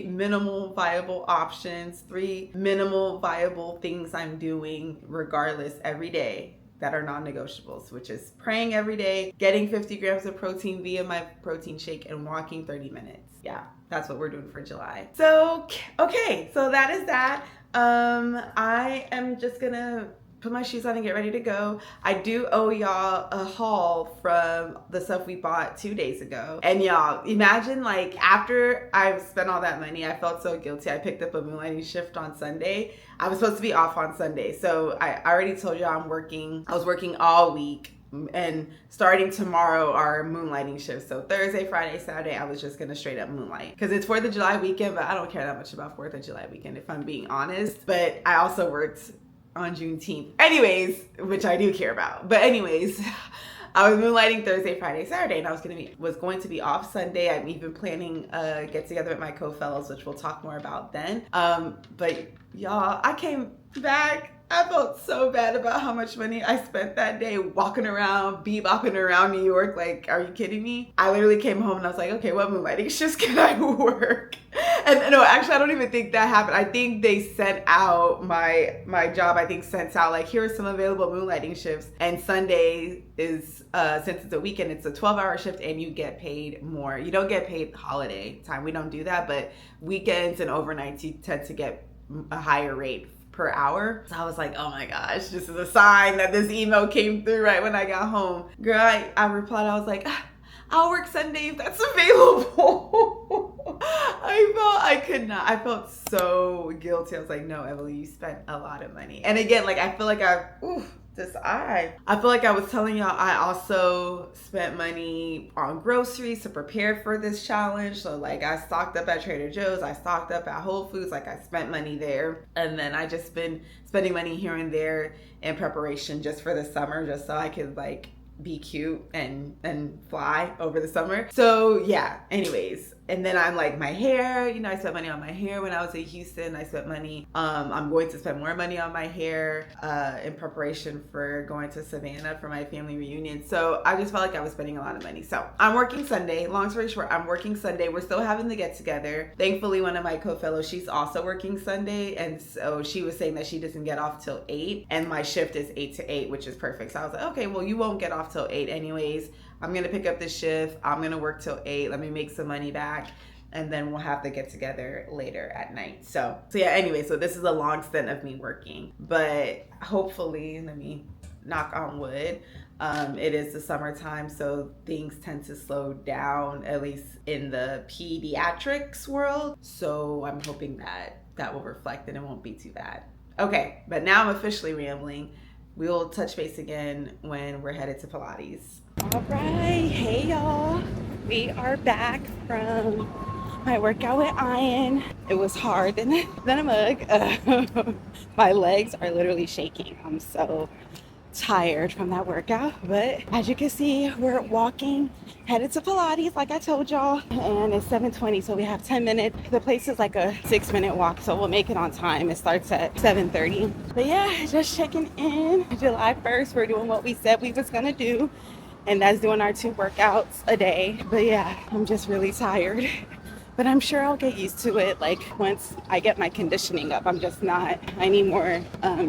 minimal viable options, 3 minimal viable things I'm doing regardless every day that are non-negotiables, which is praying every day, getting 50 grams of protein via my protein shake, and walking 30 minutes. Yeah, that's what we're doing for July. So, okay, so that is that. I am just gonna put my shoes on and get ready to go. I do owe y'all a haul from the stuff we bought 2 days ago. And y'all, imagine like after I spent all that money, I felt so guilty. I picked up a moonlighting shift on Sunday. I was supposed to be off on Sunday. So I already told y'all I was working all week. And starting tomorrow are moonlighting shifts. So Thursday, Friday, Saturday, I was just gonna straight up moonlight because it's 4th of July weekend, but I don't care that much about 4th of July weekend if I'm being honest. But I also worked on Juneteenth anyways, which I do care about. But anyways, I was moonlighting Thursday, Friday, Saturday, and I was going to be off Sunday. I'm even planning a get together with my co-fellows, which we'll talk more about then. But y'all, I came back. I felt so bad about how much money I spent that day walking around, bebopping around New York. Like, are you kidding me? I literally came home and I was like, okay, what moonlighting shifts can I work? And no, actually, I don't even think that happened. I think they sent out my job. I think sent out like, here are some available moonlighting shifts. And Sunday is, since it's a weekend, it's a 12-hour shift and you get paid more. You don't get paid holiday time. We don't do that, but weekends and overnights, you tend to get a higher rate per hour. So I was like, oh my gosh, this is a sign that this email came through right when I got home. Girl, I replied, I was like, I'll work Sunday if that's available. I felt so guilty. I was like, no, Evelyn, you spent a lot of money. And again, like, I feel like I feel like I was telling y'all, I also spent money on groceries to prepare for this challenge. So like I stocked up at Trader Joe's, I stocked up at Whole Foods, like I spent money there. And then I just been spending money here and there in preparation just for the summer, just so I could like be cute and fly over the summer. So yeah, anyways. And then I'm like, my hair, you know, I spent money on my hair when I was in Houston. I spent money. I'm going to spend more money on my hair in preparation for going to Savannah for my family reunion. So I just felt like I was spending a lot of money. So I'm working Sunday. Long story short, I'm working Sunday. We're still having the get together. Thankfully, one of my co-fellows, she's also working Sunday. And so she was saying that she doesn't get off till 8. And my shift is 8 to 8, which is perfect. So I was like, okay, well, you won't get off till 8 anyways. I'm going to pick up this shift. I'm going to work till 8. Let me make some money back. and then we'll have the get together later at night. So yeah, anyway, so this is a long stint of me working, but hopefully, let me knock on wood, it is the summertime, so things tend to slow down, at least in the pediatrics world. So I'm hoping that will reflect and it won't be too bad. Okay, but now I'm officially rambling. We'll touch base again when we're headed to Pilates. All right, hey y'all. We are back from my workout with Ian. It was hard than a mug. My legs are literally shaking. I'm so tired from that workout, but as you can see, we're walking, headed to Pilates like I told y'all, and it's 7:20, so we have 10 minutes. The place is like a 6-minute walk, so we'll make it on time. It starts at 7:30. But yeah, just checking in. July 1st, we're doing what we said we was gonna do, and that's doing our 2 workouts a day. But yeah, I'm just really tired. But I'm sure I'll get used to it, like once I get my conditioning up. I need more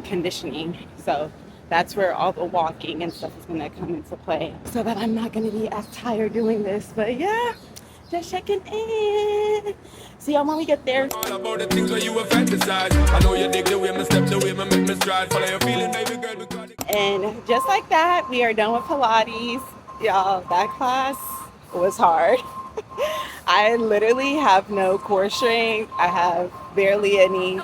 conditioning. So that's where all the walking and stuff is gonna come into play, so that I'm not gonna be as tired doing this. But yeah, just checking in. See y'all when we get there. All about the things where you were fantasize. I know you dig the way me step, the way me make me stride. Follow your feeling, baby girl, because And just like that, we are done with Pilates. Y'all, that class was hard. I literally have no core strength. I have barely any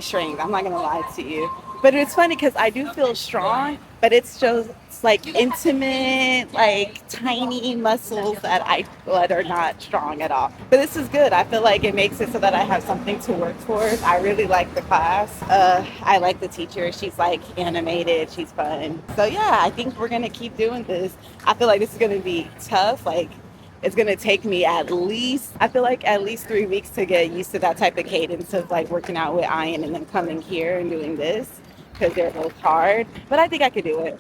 strength. I'm not gonna lie to you. But it's funny because I do feel strong, but it's just like intimate, like tiny muscles that are not strong at all. But this is good. I feel like it makes it so that I have something to work towards. I really like the class. I like the teacher. She's like animated. She's fun. So yeah, I think we're gonna keep doing this. I feel like this is gonna be tough. Like, it's gonna take me at least 3 weeks to get used to that type of cadence of like working out with Ian and then coming here and doing this, because they're both hard. But I think I can do it.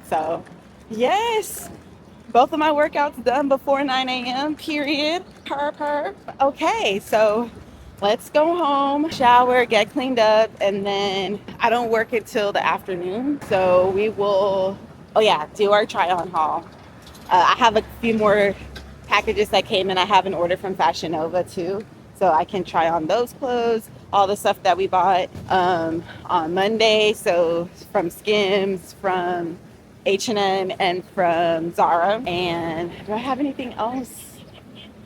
So yes, both of my workouts done before 9 a.m. period. Perp. Okay, so let's go home, shower, get cleaned up, and then I don't work until the afternoon. So we will, do our try on haul. I have a few more packages that came in. I have an order from Fashion Nova too, so I can try on those clothes, all the stuff that we bought on Monday. So from Skims, from H&M, and from Zara. And do I have anything else?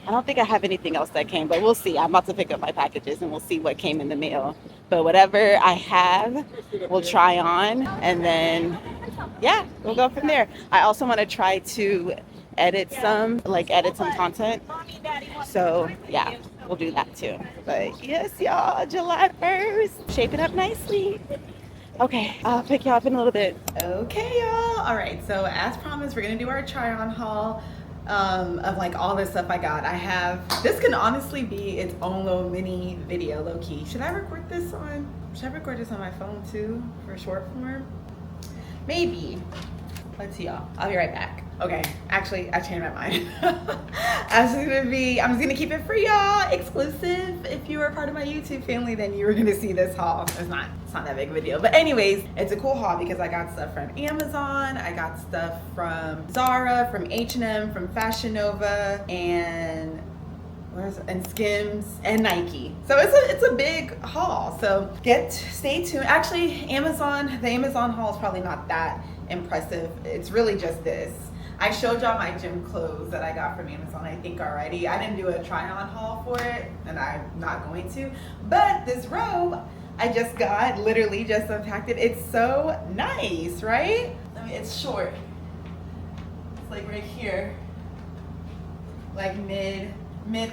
I don't think I have anything else that came, but we'll see. I'm about to pick up my packages and we'll see what came in the mail. But whatever I have, we'll try on, and then yeah, we'll go from there. I also want to try to edit some content. So yeah, we'll do that too. But yes, y'all, July 1st, shaping up nicely. Okay, I'll pick y'all up in a little bit. Okay, y'all. All right, so as promised, we're gonna do our try on haul of like all this stuff I got. This can honestly be its own little mini video, low key. Should I record this on my phone too for short form? Maybe. Let's see, y'all. I'll be right back. Okay, actually, I changed my mind. I'm just gonna keep it for y'all, exclusive. If you are part of my YouTube family, then you were gonna see this haul. It's not that big of a deal. But anyways, it's a cool haul because I got stuff from Amazon, I got stuff from Zara, from H&M, from Fashion Nova, and Skims, and Nike. So it's a big haul. So stay tuned. Actually, the Amazon haul is probably not that impressive. It's really just this. I showed y'all my gym clothes that I got from Amazon, I think already. I didn't do a try on haul for it, and I'm not going to. But this robe I just got, literally just unpacked it. It's so nice, right? I mean, it's short. It's like right here, like mid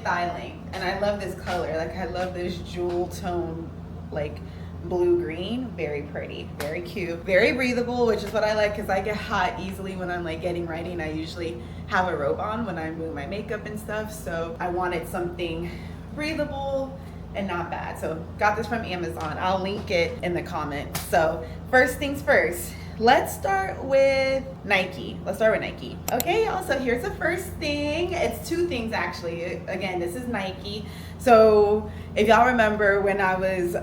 thigh length, and I love this color. Like, I love this jewel tone, like blue green. Very pretty, very cute, very breathable, which is what I like, because I get hot easily when I'm like getting ready, and I usually have a robe on when I'm doing my makeup and stuff. So I wanted something breathable and not bad. So got this from Amazon. I'll link it in the comments. So first things first, let's start with Nike. Okay, y'all, so here's the first thing. It's 2 things actually. Again, this is Nike. So if y'all remember when I was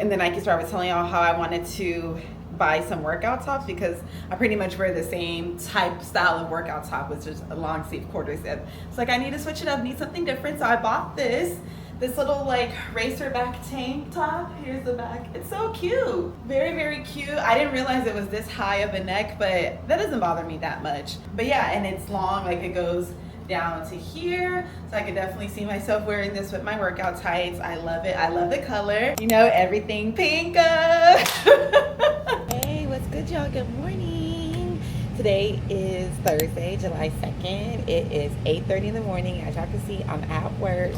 in the Nike store, I was telling y'all how I wanted to buy some workout tops because I pretty much wear the same type style of workout top with just a long sleeve quarter zip. It's like I need to switch it up, need something different. So I bought this little like racer back tank top. Here's the back. It's so cute. Very, very cute. I didn't realize it was this high of a neck, but that doesn't bother me that much. But yeah, and it's long, like it goes down to here, so I could definitely see myself wearing this with my workout tights. I love it. I love the color. You know, everything pink up. Hey, what's good, y'all? Good morning. Today is Thursday, July 2nd. It is 8:30 in the morning. As y'all can see, I'm at work.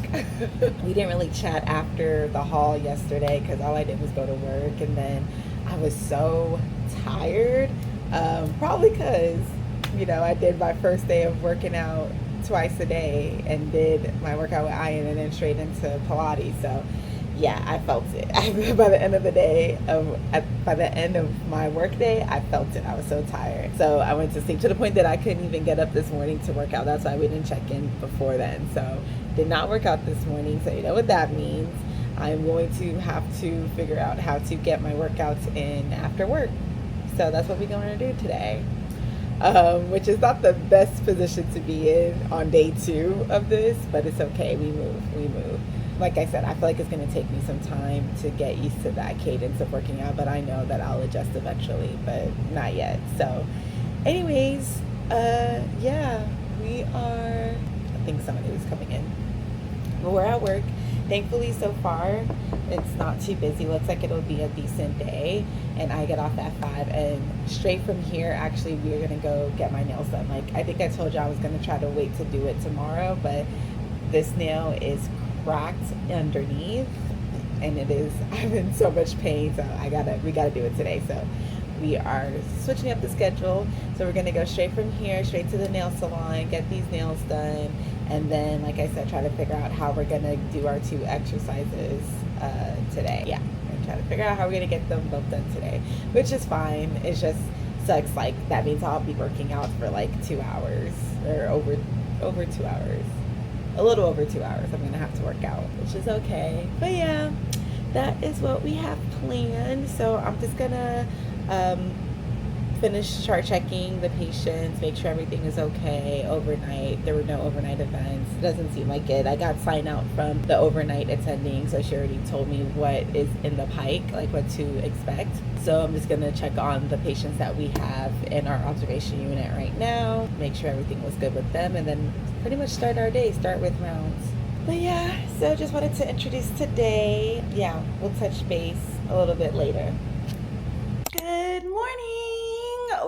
We didn't really chat after the haul yesterday because all I did was go to work, and then I was so tired. Probably because, you know, I did my first day of working out twice a day and did my workout with Ian and then straight into Pilates. So yeah, I felt it. By the end of the day, by the end of my work day, I felt it. I was so tired. So I went to sleep to the point that I couldn't even get up this morning to work out. That's why we didn't check in before then. So did not work out this morning. So you know what that means. I'm going to have to figure out how to get my workouts in after work. So that's what we're going to do today. Which is not the best position to be in on day 2 of this, but it's okay. We move. Like I said, I feel like it's going to take me some time to get used to that cadence of working out, but I know that I'll adjust eventually, but not yet. So anyways, yeah, we are, I think somebody was coming in, but we're at work. Thankfully, so far, it's not too busy. Looks like it'll be a decent day. And I get off at 5. And straight from here, actually, we're going to go get my nails done. Like, I think I told you I was going to try to wait to do it tomorrow. But this nail is cracked underneath. And I'm in so much pain. So we got to do it today. So we are switching up the schedule. So we're going to go straight from here, straight to the nail salon, get these nails done. And then, like I said, try to figure out how we're going to do our 2 exercises today. Yeah, we're going to try to figure out how we're going to get them both done today, which is fine. It just sucks. Like, that means I'll be working out for like 2 hours or over 2 hours. A little over 2 hours I'm going to have to work out, which is okay. But yeah, that is what we have planned. So I'm just going to start checking the patients, make sure everything is okay overnight. There were no overnight events. It doesn't seem like it. I got sign out from the overnight attending, so she already told me what is in the pike, like what to expect. So I'm just gonna check on the patients that we have in our observation unit right now, make sure everything was good with them, and then pretty much start our day, start with rounds. But yeah, so just wanted to introduce today. Yeah, we'll touch base a little bit later. Good morning.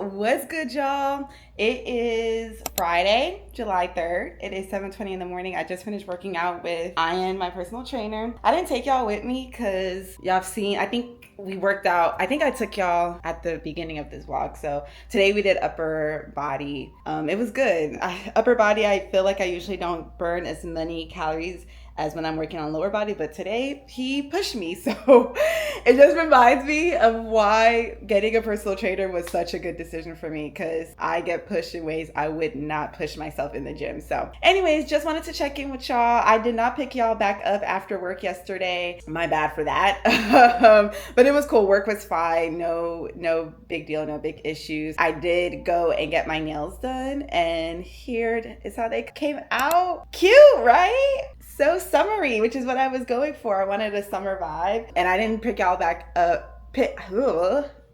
What's good, y'all? It is Friday, July 3rd. It is 7:20 in the morning. I just finished working out with Ian, my personal trainer. I didn't take y'all with me because y'all have seen, I think we worked out. I think I took y'all at the beginning of this vlog. So today we did upper body. It was good. Upper body, I feel like I usually don't burn as many calories as when I'm working on lower body, but today he pushed me. So it just reminds me of why getting a personal trainer was such a good decision for me, because I get pushed in ways I would not push myself in the gym. So anyways, just wanted to check in with y'all. I did not pick y'all back up after work yesterday. My bad for that. But it was cool. Work was fine. No big deal, no big issues. I did go and get my nails done, and here is how they came out. Cute, right? So summery, which is what I was going for. I wanted a summer vibe, and I didn't pick y'all back up.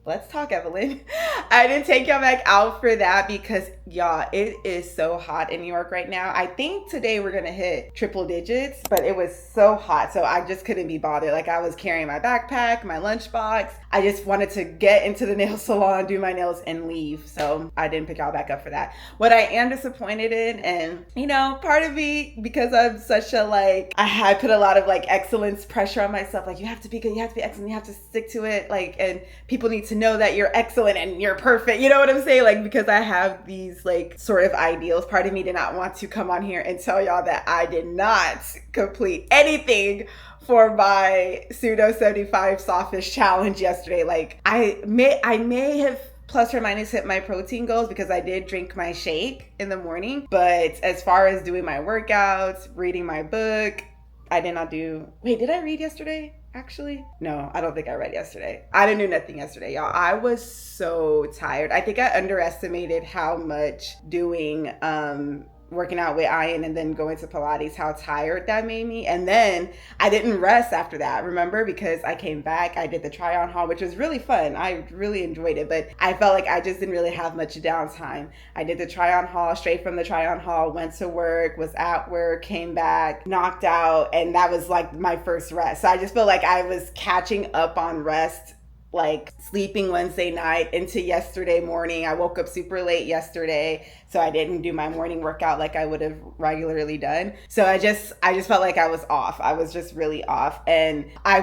Let's talk, Evelyn. I didn't take y'all back out for that because, y'all, it is so hot in New York right now. I think today we're gonna hit triple digits, but it was so hot, so I just couldn't be bothered. Like, I was carrying my backpack, my lunchbox. I just wanted to get into the nail salon, do my nails, and leave. So I didn't pick y'all back up for that. What I am disappointed in, and you know, part of me, because I'm such a I put a lot of excellence pressure on myself. Like, you have to be good, you have to be excellent, you have to stick to it. And people need to know that you're excellent and you're perfect. You know what I'm saying? Because I have these sort of ideals. Part of me did not want to come on here and tell y'all that I did not complete anything for my pseudo 75 softish challenge yesterday. I may have plus or minus hit my protein goals because I did drink my shake in the morning. But as far as doing my workouts, reading my book, I did not do, wait, did I read yesterday? Actually, no, I don't think I read yesterday. I didn't do nothing yesterday, y'all. I was so tired. I think I underestimated how much doing working out with Ian and then going to Pilates, how tired that made me. And then I didn't rest after that, remember? Because I came back, I did the try on haul, which was really fun. I really enjoyed it, but I felt like I just didn't really have much downtime. I did the try on haul, straight from the try on haul, went to work, was at work, came back, knocked out, and that was like my first rest. So I just feel like I was catching up on rest, like sleeping Wednesday night into yesterday morning. I woke up super late yesterday, so I didn't do my morning workout like I would have regularly done. So I just felt like I was off. I was just really off. And I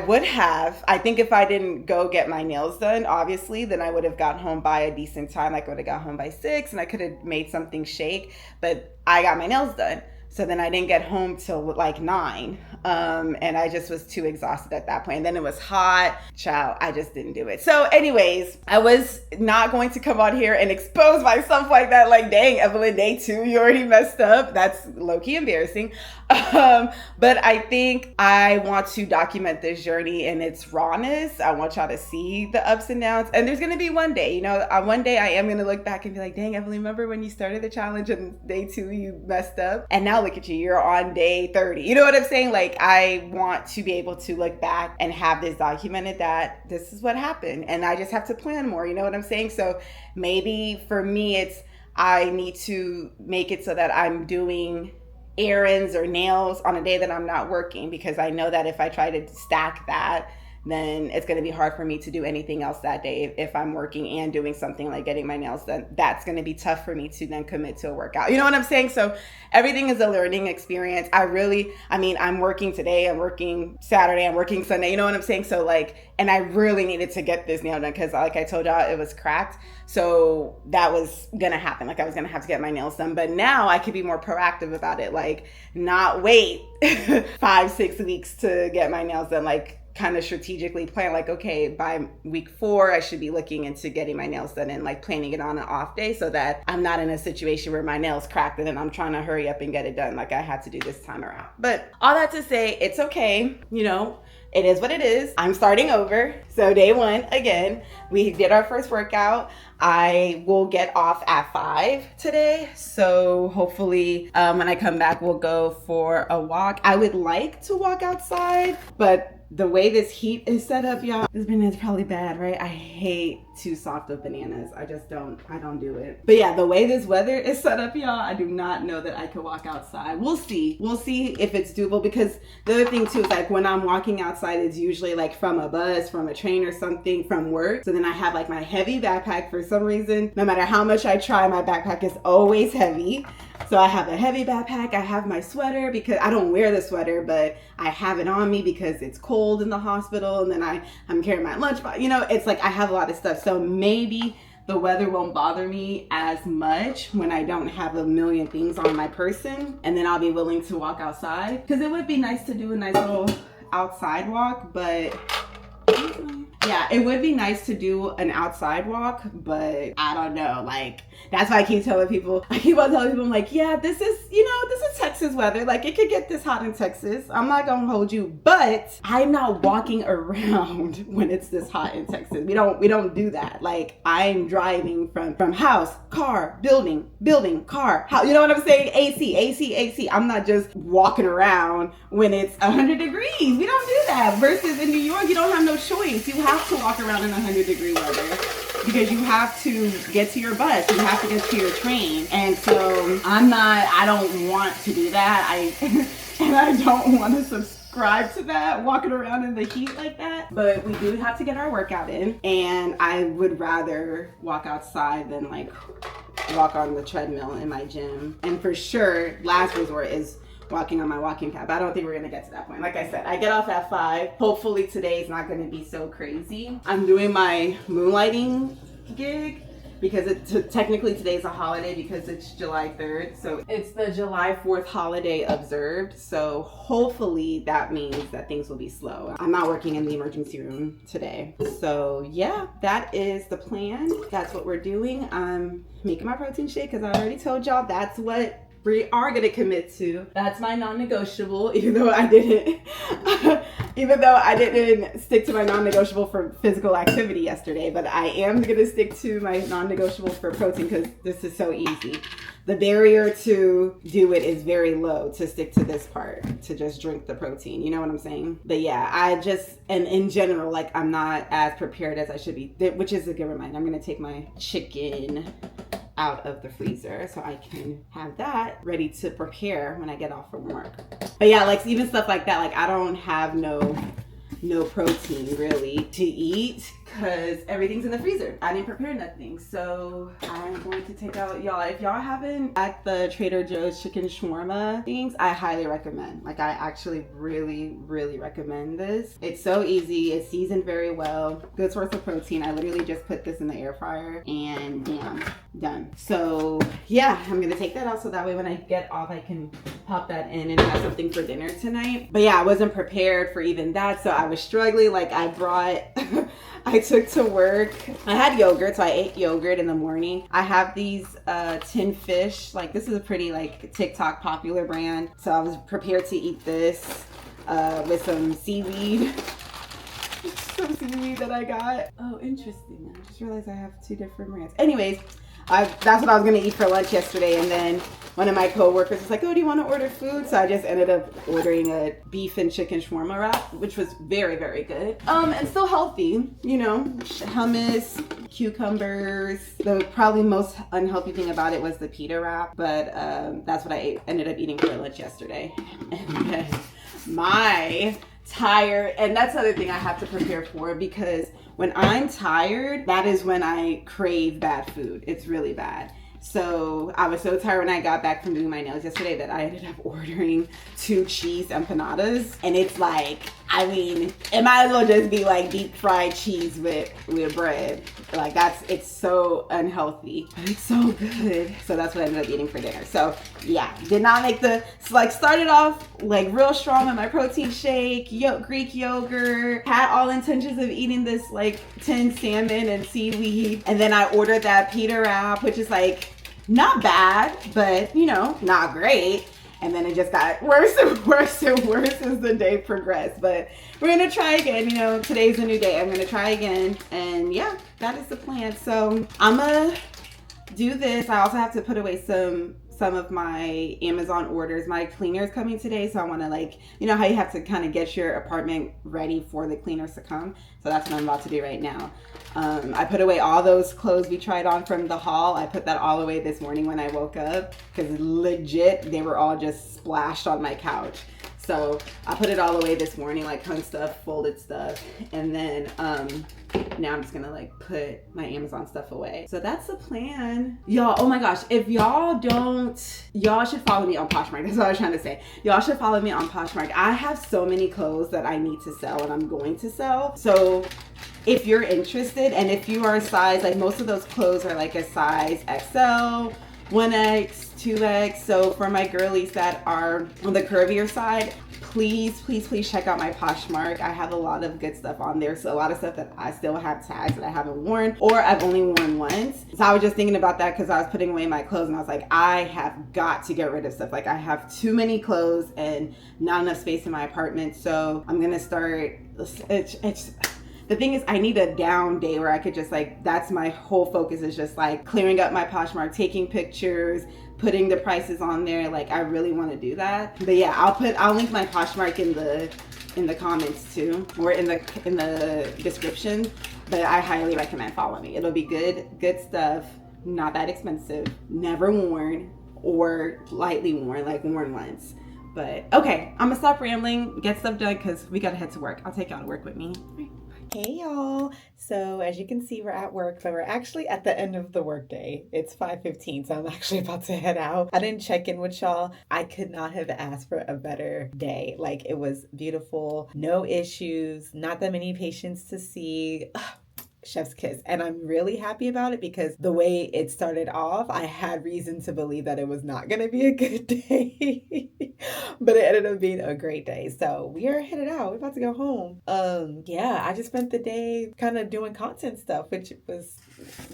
think if I didn't go get my nails done, obviously, then I would have got home by a decent time. Like I would have got home by 6 and I could have made something shake, but I got my nails done. So then I didn't get home till like 9. And I just was too exhausted at that point. And then it was hot. Child, I just didn't do it. So anyways, I was not going to come on here and expose myself like that. Like, dang, Evelyn, day 2, you already messed up. That's low-key embarrassing. But I think I want to document this journey in its rawness. I want y'all to see the ups and downs. And there's going to be one day, one day I am going to look back and be like, dang, Evelyn, remember when you started the challenge and day 2 you messed up? And now look at you, you're on day 30. You know what I'm saying? Like, I want to be able to look back and have this documented that this is what happened. And I just have to plan more. You know what I'm saying? So maybe for me, I need to make it so that I'm doing errands or nails on a day that I'm not working, because I know that if I try to stack that, then it's going to be hard for me to do anything else that day. If I'm working and doing something like getting my nails done, that's going to be tough for me to then commit to a workout. You know what I'm saying? So everything is a learning experience. I'm working today, I'm working Saturday, I'm working Sunday, you know what I'm saying? So and I really needed to get this nail done because like I told y'all, it was cracked. So that was going to happen. Like I was going to have to get my nails done, but now I could be more proactive about it. Like not wait 5-6 weeks to get my nails done. Like kind of strategically plan, like, okay, by week 4, I should be looking into getting my nails done and like planning it on an off day so that I'm not in a situation where my nails cracked and then I'm trying to hurry up and get it done like I had to do this time around. But all that to say, it's okay. It is what it is. I'm starting over. So day 1, again, we did our first workout. I will get off at 5 today. So hopefully when I come back, we'll go for a walk. I would like to walk outside, but the way this heat is set up, y'all, this banana's probably bad, right? I hate too soft of bananas. I don't do it. But yeah, the way this weather is set up, y'all, I do not know that I could walk outside. We'll see if it's doable, because the other thing too is like when I'm walking outside, it's usually like from a bus, from a train or something, from work. So then I have like my heavy backpack. For some reason, no matter how much I try, my backpack is always heavy. So I have a heavy backpack. I have my sweater because I don't wear the sweater, but I have it on me because it's cold in the hospital. And then I'm carrying my lunch box. It's like I have a lot of stuff. So maybe the weather won't bother me as much when I don't have a million things on my person. And then I'll be willing to walk outside, because it would be nice to do a nice little outside walk, but yeah, it would be nice to do an outside walk, but I don't know. Like, that's why I keep on telling people, I'm like, yeah, this is Texas weather. Like, it could get this hot in Texas. I'm not going to hold you, but I'm not walking around when it's this hot in Texas. We don't do that. Like, I'm driving from house, car, building, car, house. You know what I'm saying? AC. I'm not just walking around when it's 100 degrees. We don't do that. Versus in New York, you don't have no choice. You have to walk around in 100-degree weather because you have to get to your bus. You have to get to your train. And so I don't want to do that. I don't want to subscribe to that, walking around in the heat like that. But we do have to get our workout in. And I would rather walk outside than like walk on the treadmill in my gym. And for sure, last resort is walking on my walking pad. But I don't think we're gonna get to that point. Like I said, I get off at 5. Hopefully today is not gonna be so crazy. I'm doing my moonlighting gig because technically today's a holiday because it's July 3rd. So it's the July 4th holiday observed. So hopefully that means that things will be slow. I'm not working in the emergency room today. So yeah, that is the plan. That's what we're doing. I'm making my protein shake because I already told y'all that's what we are going to commit to. That's my non-negotiable, even though I didn't stick to my non-negotiable for physical activity yesterday, but I am going to stick to my non-negotiable for protein because this is so easy. The barrier to do it is very low to stick to this part, to just drink the protein. You know what I'm saying? But yeah, and in general, like I'm not as prepared as I should be, which is a good reminder. I'm going to take my chicken out of the freezer so I can have that ready to prepare when I get off from work. But yeah, like even stuff like that, like I don't have no protein really to eat because everything's in the freezer. I didn't prepare nothing. So I'm going to take out, y'all, if y'all haven't at the Trader Joe's chicken shawarma things, I highly recommend. Like I actually really, really recommend this. It's so easy. It's seasoned very well. Good source of protein. I literally just put this in the air fryer and bam, done. So yeah, I'm gonna take that out so that way when I get off I can pop that in and have something for dinner tonight. But yeah, I wasn't prepared for even that, so I was struggling. Like I took to work, I had yogurt, so I ate yogurt in the morning. I have these tin fish, like this is a pretty like TikTok popular brand, so I was prepared to eat this with some seaweed. Some seaweed that I got. Oh, interesting. I just realized I have two different brands. Anyways, that's what I was gonna eat for lunch yesterday, and then one of my coworkers was like, oh, do you want to order food? So I just ended up ordering a beef and chicken shawarma wrap, which was very, very good. And still healthy, you know, hummus, cucumbers. The probably most unhealthy thing about it was the pita wrap, but that's what I ended up eating for lunch yesterday. And then my tired, and that's the other thing I have to prepare for, because when I'm tired, that is when I crave bad food. It's really bad. So I was so tired when I got back from doing my nails yesterday that I ended up ordering 2 cheese empanadas. And it's like, I mean, it might as well just be like deep fried cheese with bread. Like it's so unhealthy, but it's so good. So that's what I ended up eating for dinner. So yeah, did not make started off like real strong with my protein shake, Greek yogurt, had all intentions of eating this like tinned salmon and seaweed. And then I ordered that pita wrap, which is like not bad, but you know, not great. And then it just got worse and worse and worse as the day progressed. But we're gonna try again. You know, today's a new day. I'm gonna try again. And yeah, that is the plan. So I'm gonna do this. I also have to put away some of my Amazon orders. My cleaner is coming today, so I want to, like, you know how you have to kind of get your apartment ready for the cleaners to come. So that's what I'm about to do right now. I put away all those clothes we tried on from the haul. I put that all away this morning when I woke up, because legit they were all just splashed on my couch. So I put it all away this morning, like hung stuff, folded stuff, and then now I'm just gonna like put my Amazon stuff away. So that's the plan. Y'all, oh my gosh, if y'all don't, y'all should follow me on Poshmark. That's what I was trying to say. Y'all should follow me on Poshmark. I have so many clothes that I need to sell and I'm going to sell. So if you're interested, and if you are a size, like most of those clothes are like a size XL, 1X, 2X. So for my girlies that are on the curvier side, please check out my Poshmark. I have a lot of good stuff on there. So a lot of stuff that I still have tags that I haven't worn, or I've only worn once. So I was just thinking about that because I was putting away my clothes and I was like, I have got to get rid of stuff. Like I have too many clothes and not enough space in my apartment. So I'm gonna start, the thing is, I need a down day where I could just like, that's my whole focus, is just like clearing up my Poshmark, taking pictures, putting the prices on there. Like I really want to do that. But yeah, I'll link my Poshmark in the comments too, or in the description. But I highly recommend following me. It'll be good stuff, not that expensive, never worn or lightly worn, like worn once. But okay, I'm gonna stop rambling, get stuff done, because we gotta head to work. I'll take y'all to work with me. Hey y'all. So as you can see, we're at work, but we're actually at the end of the workday. It's 5:15, so I'm actually about to head out. I didn't check in with y'all. I could not have asked for a better day. Like, it was beautiful, no issues, not that many patients to see. Chef's kiss. And I'm really happy about it, because the way it started off, I had reason to believe that it was not going to be a good day, but it ended up being a great day. So we are headed out. We're about to go home. Yeah, I just spent the day kind of doing content stuff, which was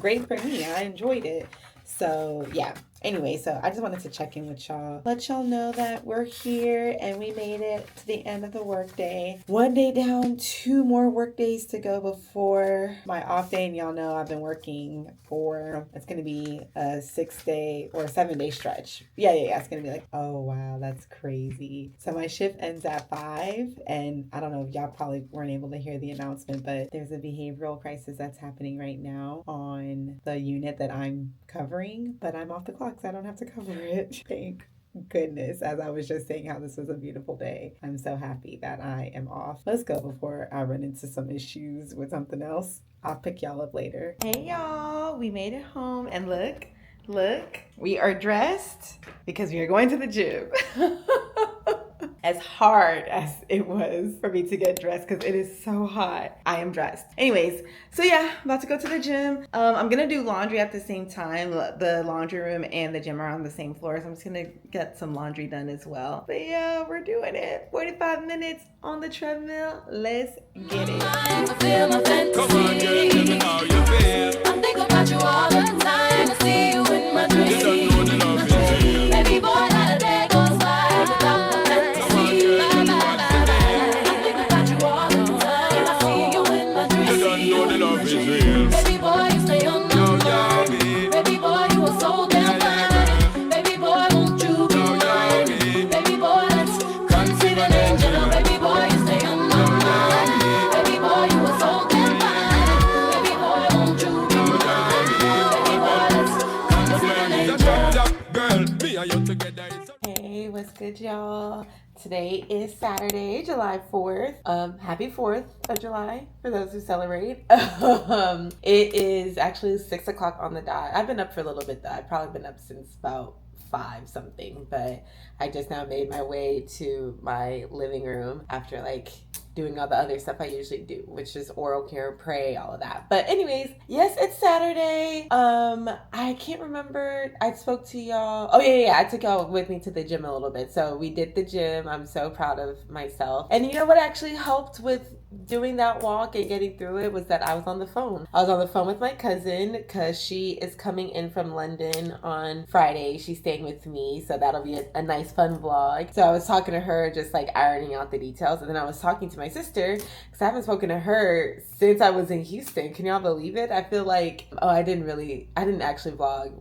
great for me. I enjoyed it. So yeah, Anyway, so I just wanted to check in with y'all, let y'all know that we're here and we made it to the end of the workday. One day down, 2 more work days to go before my off day. And y'all know I've been working for, it's going to be a 6-day or a 7-day stretch. Yeah. It's going to be like, oh wow, that's crazy. So my shift ends at 5, and I don't know if y'all probably weren't able to hear the announcement, but there's a behavioral crisis that's happening right now on the unit that I'm covering, but I'm off the clock, so I don't have to cover it. Thank goodness. As I was just saying how this was a beautiful day, I'm so happy that I am off. Let's go before I run into some issues with something else. I'll pick y'all up later. Hey y'all, we made it home, and look, we are dressed because we are going to the gym. As hard as it was for me to get dressed because it is so hot, I am dressed. Anyways, so yeah, I'm about to go to the gym. I'm gonna do laundry at the same time. The laundry room and the gym are on the same floor, so I'm just gonna get some laundry done as well. But yeah, we're doing it. 45 minutes on the treadmill. Let's get it. Fulfill my fantasy. Come on, girl, tell me how you feel. I think about you all the time. I see you in my dreams. You don't know the love is real. Baby boy, not a day goes by without my fantasy. Come on, girl, tell me what you feel. I think about you all the time. I see you in my dreams. You don't know the love is real. Baby boy, you stay on my mind. Baby boy, you are so damn fine. Baby boy, won't you be mine? Baby boy, let's conceive an angel. Baby boy, you stay on my mind. Baby boy, you are so damn fine. Baby boy, won't you be mine? Baby boy, let's conceive an angel. Girl, me and you together is Hey, what's good, y'all? Today is Saturday, July 4th. Happy 4th of July for those who celebrate. It is actually 6 o'clock on the dot. I've been up for a little bit though. I've probably been up since about 5 something, but I just now made my way to my living room after like doing all the other stuff I usually do, which is oral care, pray, all of that. But anyways, yes, it's Saturday. I can't remember. I spoke to y'all. Oh yeah. I took y'all with me to the gym a little bit. So we did the gym. I'm so proud of myself. And you know what actually helped with doing that walk and getting through it was that I was on the phone. I was on the phone with my cousin because she is coming in from London on Friday. She's staying with me, so that'll be a nice fun vlog. So I was talking to her, just like ironing out the details, and then I was talking to my sister because I haven't spoken to her since I was in Houston. Can y'all believe it? I feel like, I didn't actually vlog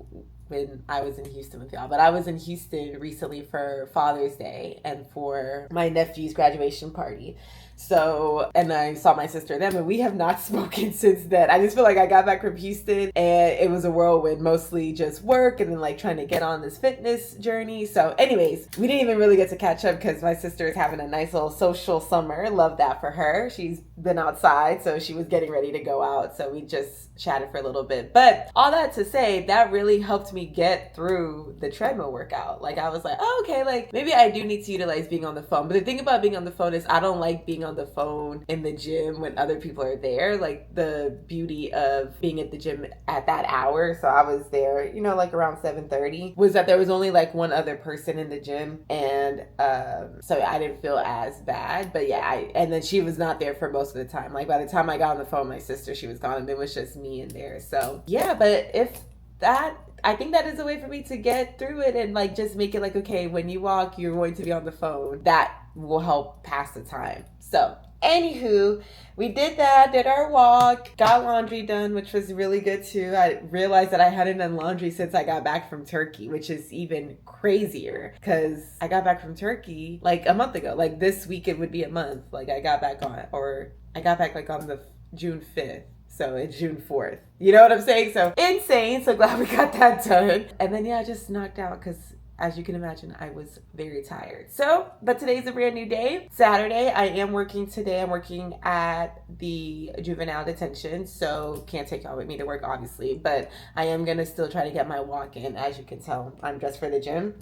when I was in Houston with y'all, but I was in Houston recently for Father's Day and for my nephew's graduation party. So, and I saw my sister then, but we have not spoken since then. I just feel like I got back from Houston and it was a whirlwind, mostly just work and then like trying to get on this fitness journey. So anyways, we didn't even really get to catch up because my sister is having a nice little social summer. Love that for her. She's been outside, so she was getting ready to go out. So we just chatted for a little bit. But all that to say, that really helped me get through the treadmill workout. Like I was like, oh, okay, like maybe I do need to utilize being on the phone. But the thing about being on the phone is I don't like being on the phone in the gym when other people are there. Like the beauty of being at the gym at that hour, so I was there, you know, like around 7:30, was that there was only like one other person in the gym, and so I didn't feel as bad. But yeah, and then she was not there for most of the time. Like by the time I got on the phone, my sister, she was gone, and it was just me in there. So yeah, but I think that is a way for me to get through it and like just make it like, okay, when you walk, you're going to be on the phone. That will help pass the time. So anywho, we did our walk, got laundry done, which was really good too. I realized that I hadn't done laundry since I got back from Turkey, which is even crazier because I got back from Turkey like a month ago. Like this week it would be a month. Like I got back like on the June 5th. So it's June 4th. You know what I'm saying? So insane. So glad we got that done. And then yeah, I just knocked out because as you can imagine, I was very tired. So, but today's a brand new day. Saturday, I am working today. I'm working at the juvenile detention. So can't take y'all with me to work, obviously. But I am going to still try to get my walk in. As you can tell, I'm dressed for the gym.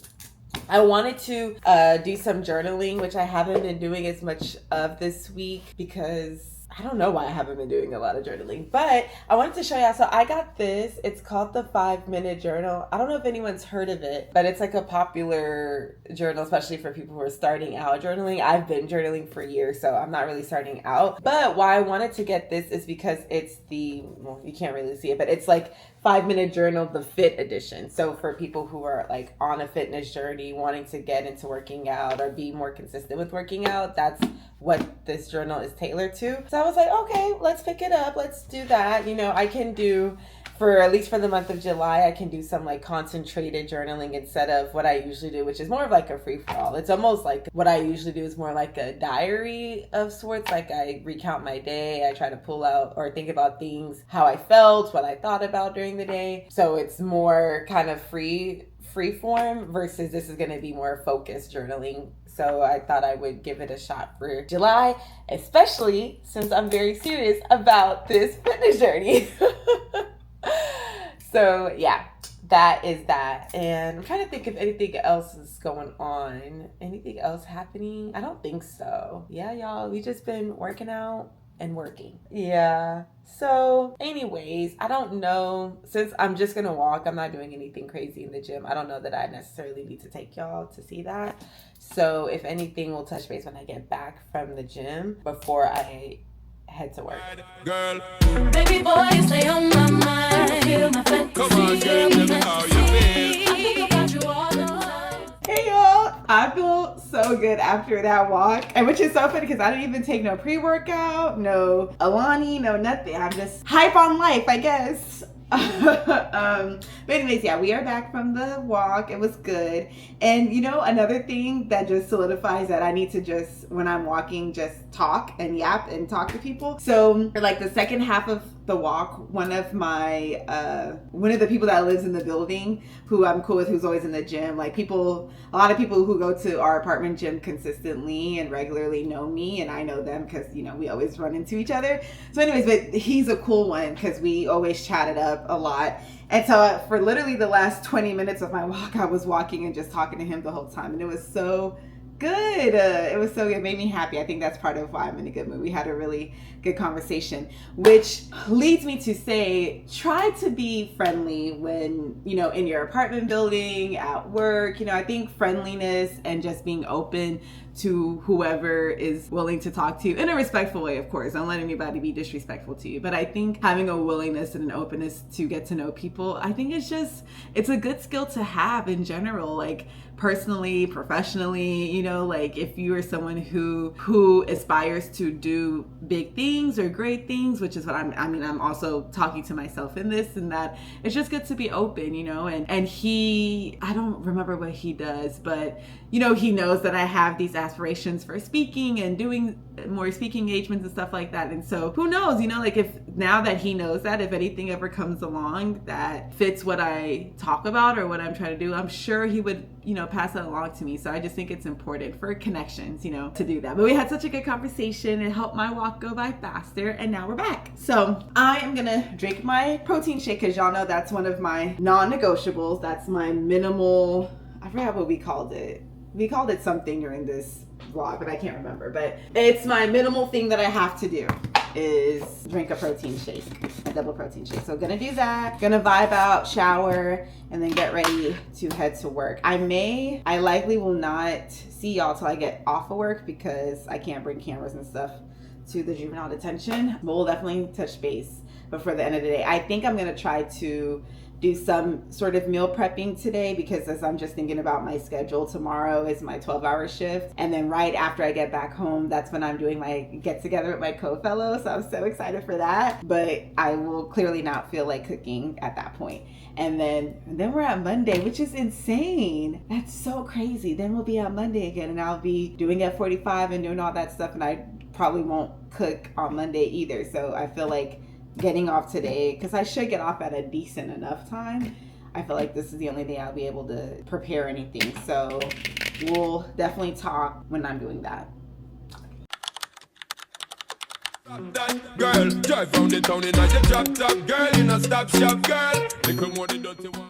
I wanted to do some journaling, which I haven't been doing as much of this week because I don't know why I haven't been doing a lot of journaling, but I wanted to show y'all. So I got this. It's called the 5-Minute Journal. I don't know if anyone's heard of it, but it's like a popular journal, especially for people who are starting out journaling. I've been journaling for years, so I'm not really starting out. But why I wanted to get this is because it's well, you can't really see it, but it's like 5-Minute Journal, the fit edition. So for people who are like on a fitness journey, wanting to get into working out or be more consistent with working out, that's what this journal is tailored to. So I was like, okay, let's pick it up. Let's do that. You know, I can do, for at least for the month of July, I can do some like concentrated journaling instead of what I usually do, which is more of like a free-for-all. It's almost like what I usually do is more like a diary of sorts. Like I recount my day. I try to pull out or think about things, how I felt, what I thought about during the day. So it's more kind of free form versus this is going to be more focused journaling. So I thought I would give it a shot for July, especially since I'm very serious about this fitness journey. So yeah, that is that. And I'm trying to think if anything else is going on. Anything else happening? I don't think so. Yeah, y'all, we just been working out and working. Yeah. So anyways, I don't know. Since I'm just going to walk, I'm not doing anything crazy in the gym. I don't know that I necessarily need to take y'all to see that. So if anything, we'll touch base when I get back from the gym before I head to work. Girl, Baby boy, you stay on my mind. Feel my fantasy. come on, girl, tell me how you feel. I think about you all the time. Hey y'all, I feel so good after that walk, and which is so funny because I didn't even take no pre-workout, no Alani, no nothing. I'm just hype on life, I guess. But anyways, yeah, we are back from the walk. It was good. And you know, another thing that just solidifies that I need to just, when I'm walking, just talk and yap and talk to people. So for like the second half of the walk, one of the people that lives in the building who I'm cool with, who's always in the gym, like a lot of people who go to our apartment gym consistently and regularly know me, and I know them because, you know, we always run into each other. So anyways, but he's a cool one because we always chatted up a lot. And so for literally the last 20 minutes of my walk, I was walking and just talking to him the whole time, and it was so good. It was so good. It made me happy. I think that's part of why I'm in a good mood. We had a really good conversation, which leads me to say, try to be friendly when, you know, in your apartment building, at work. You know, I think friendliness and just being open to whoever is willing to talk to you in a respectful way, of course. Don't let anybody be disrespectful to you. But I think having a willingness and an openness to get to know people, I think it's a good skill to have in general, like personally, professionally. You know, like if you are someone who aspires to do big things or great things, which is what I'm also talking to myself in this, and that it's just good to be open, you know. And I don't remember what he does, but you know, he knows that I have these aspirations for speaking and doing more speaking engagements and stuff like that. And so who knows, you know, like if now that he knows that, if anything ever comes along that fits what I talk about or what I'm trying to do, I'm sure he would, you know, pass that along to me. So I just think it's important for connections, you know, to do that. But we had such a good conversation. It helped my walk go by faster, and now we're back. So I am gonna drink my protein shake because y'all know that's one of my non-negotiables. That's my minimal, I forgot what we called it. We called it something during this vlog, but I can't remember. But it's my minimal thing that I have to do is drink a protein shake, a double protein shake. So gonna do that, gonna vibe out, shower, and then get ready to head to work. I likely will not see y'all till I get off of work because I can't bring cameras and stuff to the juvenile detention, but we'll definitely touch base before the end of the day. I think I'm gonna try to do some sort of meal prepping today because as I'm just thinking about my schedule, tomorrow is my 12-hour shift, and then right after I get back home, that's when I'm doing my get together with my co-fellow. So I'm so excited for that, but I will clearly not feel like cooking at that point. And then we're at Monday, which is insane. That's so crazy. Then we'll be on Monday again, and I'll be doing F45 and doing all that stuff, and I probably won't cook on Monday either. So I feel like getting off today, because I should get off at a decent enough time. I feel like this is the only day I'll be able to prepare anything. So we'll definitely talk when I'm doing that. Girl, drive round the town in a drop top, girl, in a stop shop, girl. Little more than dirty one.